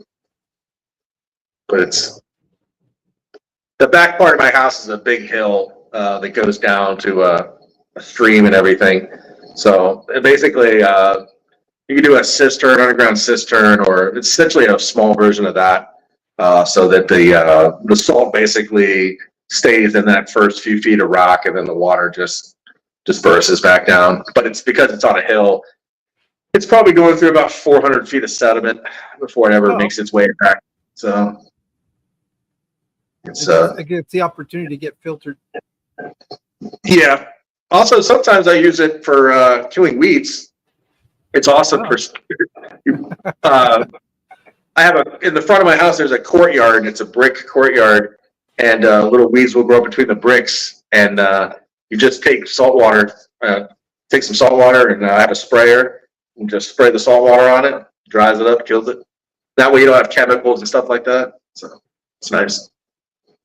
But it's the back part of my house is a big hill that goes down to a stream and everything. So basically, you can do a cistern, underground cistern, or it's essentially a small version of that, so that the salt basically stays in that first few feet of rock, and then the water just disperses back down. But it's because it's on a hill. It's probably going through about 400 feet of sediment before it ever makes its way back. So. It gets the opportunity to get filtered. Yeah. Also, sometimes I use it for killing weeds. It's awesome for. I have in the front of my house. There's a courtyard. It's a brick courtyard, and little weeds will grow between the bricks. And you just take salt water, take some salt water, and I have a sprayer, and just spray the salt water on it. Dries it up, kills it. That way you don't have chemicals and stuff like that. So it's nice.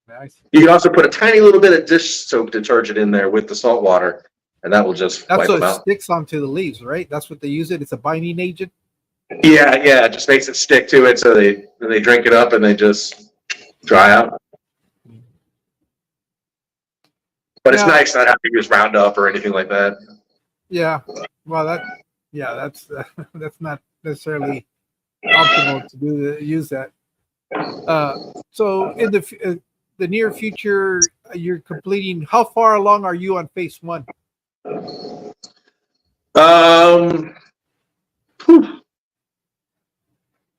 Nice. You can also put a tiny little bit of dish soap detergent in there with the salt water, and that will just wipe them out. It sticks onto the leaves, right? That's what they use it. It's a binding agent. Yeah, it just makes it stick to it, so they drink it up and they just dry out. But it's nice not having to use Roundup or anything like that. Yeah, well, that's not necessarily optimal to use that. So in the near future, you're completing. How far along are you on phase 1? I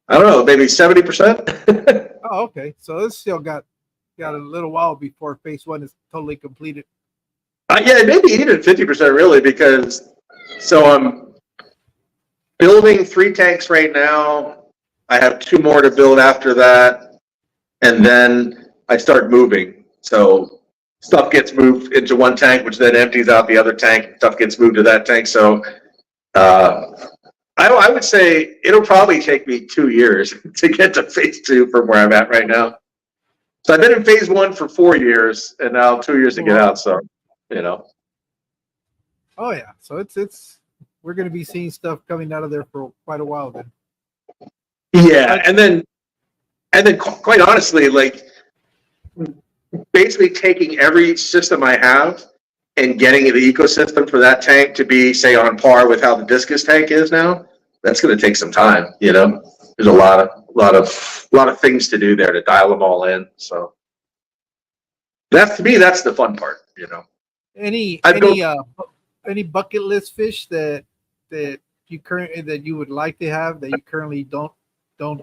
don't know, maybe 70%. Oh, okay. So it's still got a little while before phase 1 is totally completed. Yeah, maybe even 50% really, because I'm building 3 tanks right now. I have 2 more to build after that, and then I start moving. So stuff gets moved into one tank, which then empties out the other tank. Stuff gets moved to that tank. So I would say it'll probably take me 2 years to get to phase 2 from where I'm at right now. So I've been in phase 1 for 4 years, and now 2 years to get out. So, you know. Oh yeah, so it's we're going to be seeing stuff coming out of there for quite a while then. Yeah, and then quite honestly, like basically taking every system I have and getting the ecosystem for that tank to be, say, on par with how the discus tank is now. That's going to take some time. You know, there's a lot of things to do there to dial them all in. So that's, to me, that's the fun part. You know, Any bucket list fish that you would like to have that you currently don't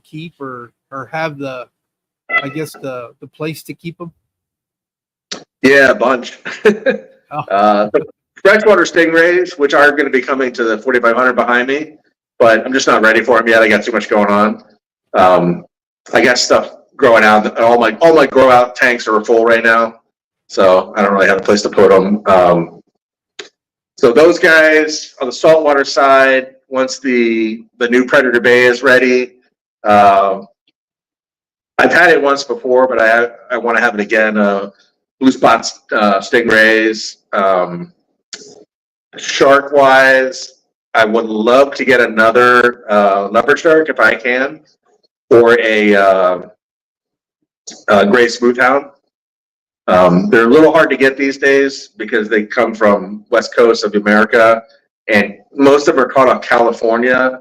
keep or have the place to keep them? Yeah, a bunch. Freshwater stingrays, which are going to be coming to the 4,500 behind me, but I'm just not ready for them yet. I got too much going on. I got stuff growing out. All my grow out tanks are full right now, so I don't really have a place to put them. So those guys on the saltwater side, once the new Predator Bay is ready, I've had it once before, but I want to have it again. Blue spot stingrays. Shark wise, I would love to get another leopard shark if I can, or a gray smoothhound. They're a little hard to get these days because they come from west coast of America, and most of them are caught off California,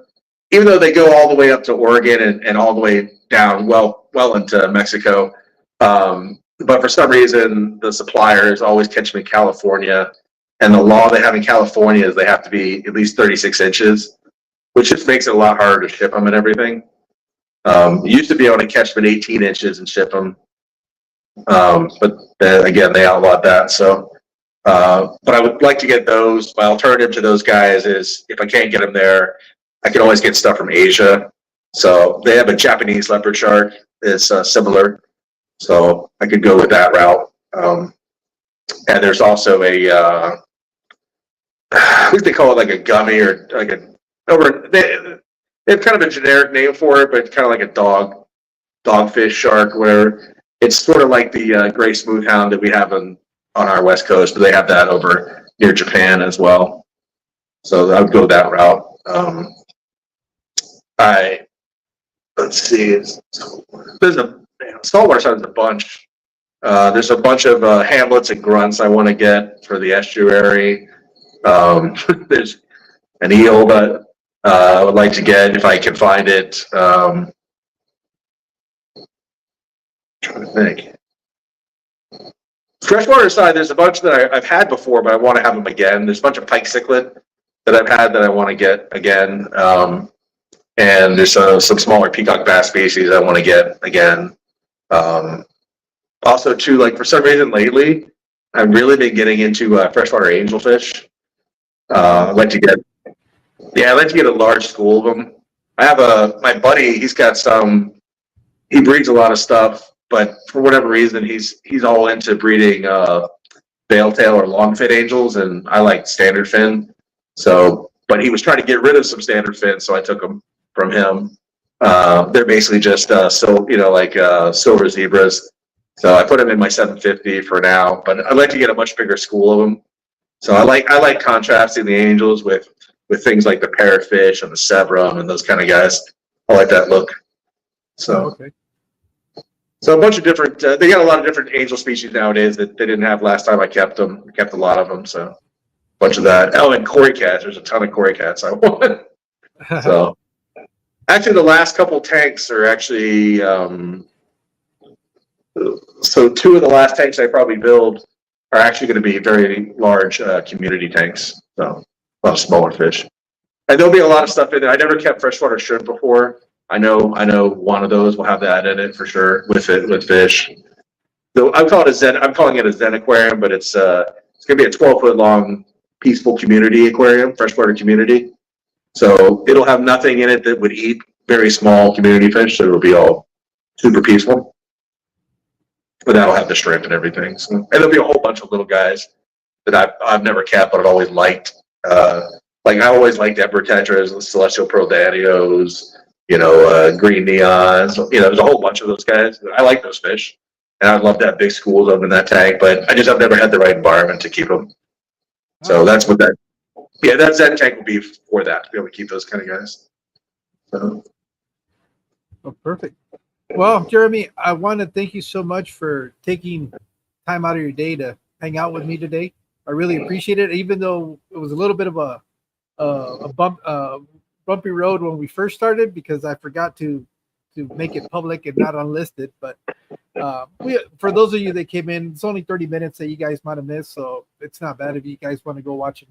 even though they go all the way up to Oregon and all the way down well into Mexico. But for some reason, the suppliers always catch them in California, and the law they have in California is they have to be at least 36 inches, which just makes it a lot harder to ship them and everything. You used to be able to catch them at 18 inches and ship them. But then again, they outlawed that. So, but I would like to get those. My alternative to those guys is, if I can't get them there, I can always get stuff from Asia. So they have a Japanese leopard shark that's similar. So I could go with that route. And there's also I think they call it like a gummy or like they have kind of a generic name for it, but it's kind of like a dogfish shark, where it's sort of like the gray smoothhound that we have on our west coast, but they have that over near Japan as well. So I would go that route. Let's see. There's saltwater side is a bunch. There's a bunch of hamlets and grunts I want to get for the estuary. There's an eel that I would like to get if I can find it. Trying to think. Freshwater side, there's a bunch that I've had before, but I want to have them again. There's a bunch of pike cichlid that I've had that I want to get again. And there's some smaller peacock bass species I want to get again. Also, too, like for some reason lately, I've really been getting into freshwater angelfish. I'd like to get a large school of them. I have my buddy. He breeds a lot of stuff, but for whatever reason, he's all into breeding veil-tail or long-fin angels, and I like standard fin. So, but he was trying to get rid of some standard fins, so I took them from him. They're basically just silver zebras. So I put them in my 750 for now, but I'd like to get a much bigger school of them. So I like contrasting the angels with things like the parrotfish and the sebrum and those kind of guys. I like that look. So, okay. So a bunch of different. They got a lot of different angel species nowadays that they didn't have last time I kept them. I kept a lot of them. So a bunch of that. Oh, and cory cats. There's a ton of cory cats I want. So actually, the last couple tanks are actually. So 2 of the last tanks I probably build are actually going to be very large community tanks. So a lot of smaller fish, and there'll be a lot of stuff in there. I never kept freshwater shrimp before. I know one of those will have that in it for sure with fish. So I'm calling it a Zen aquarium, but it's going to be a 12-foot long peaceful community aquarium, freshwater community. So it'll have nothing in it that would eat very small community fish. So it'll be all super peaceful. but that'll have the shrimp and everything. So, and there'll be a whole bunch of little guys that I've never kept, but I've always liked. Like I always liked Emperor Tetras, Celestial Pearl Danios, green neons. There's a whole bunch of those guys. I like those fish, and I'd love to have big schools of them in that tank, but I've never had the right environment to keep them. So that's what that Zen tank will be for, that to be able to keep those kind of guys. So. Oh, perfect. Well, Jeremy, I want to thank you so much for taking time out of your day to hang out with me today. I really appreciate it, even though it was a little bit of a bumpy road when we first started because I forgot to make it public and not unlisted. But for those of you that came in, it's only 30 minutes that you guys might have missed, so it's not bad if you guys want to go watch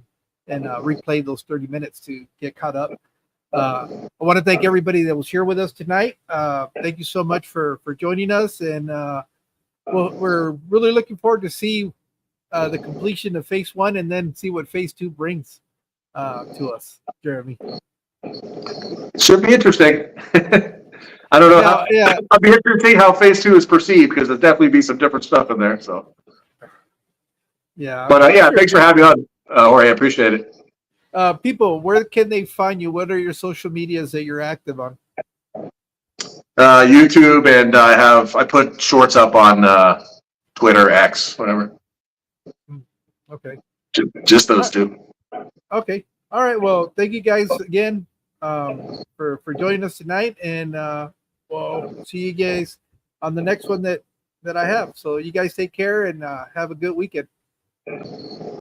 and replay those 30 minutes to get caught up. I want to thank everybody that was here with us tonight. Thank you so much for joining us, and we're really looking forward to see the completion of phase 1 and then see what phase 2 brings to us, Jeremy. Should be interesting. I don't know I'll be interested to see how phase 2 is perceived, because there'll definitely be some different stuff in there. So but sure. Thanks for having me on, Jorge. I appreciate it. People, where can they find you? What are your social medias that you're active on? YouTube, and I put shorts up on Twitter, X, whatever. Okay. Just those two. Okay. All right. Well, thank you guys again for joining us tonight, and we'll see you guys on the next one that I have. So you guys take care and have a good weekend.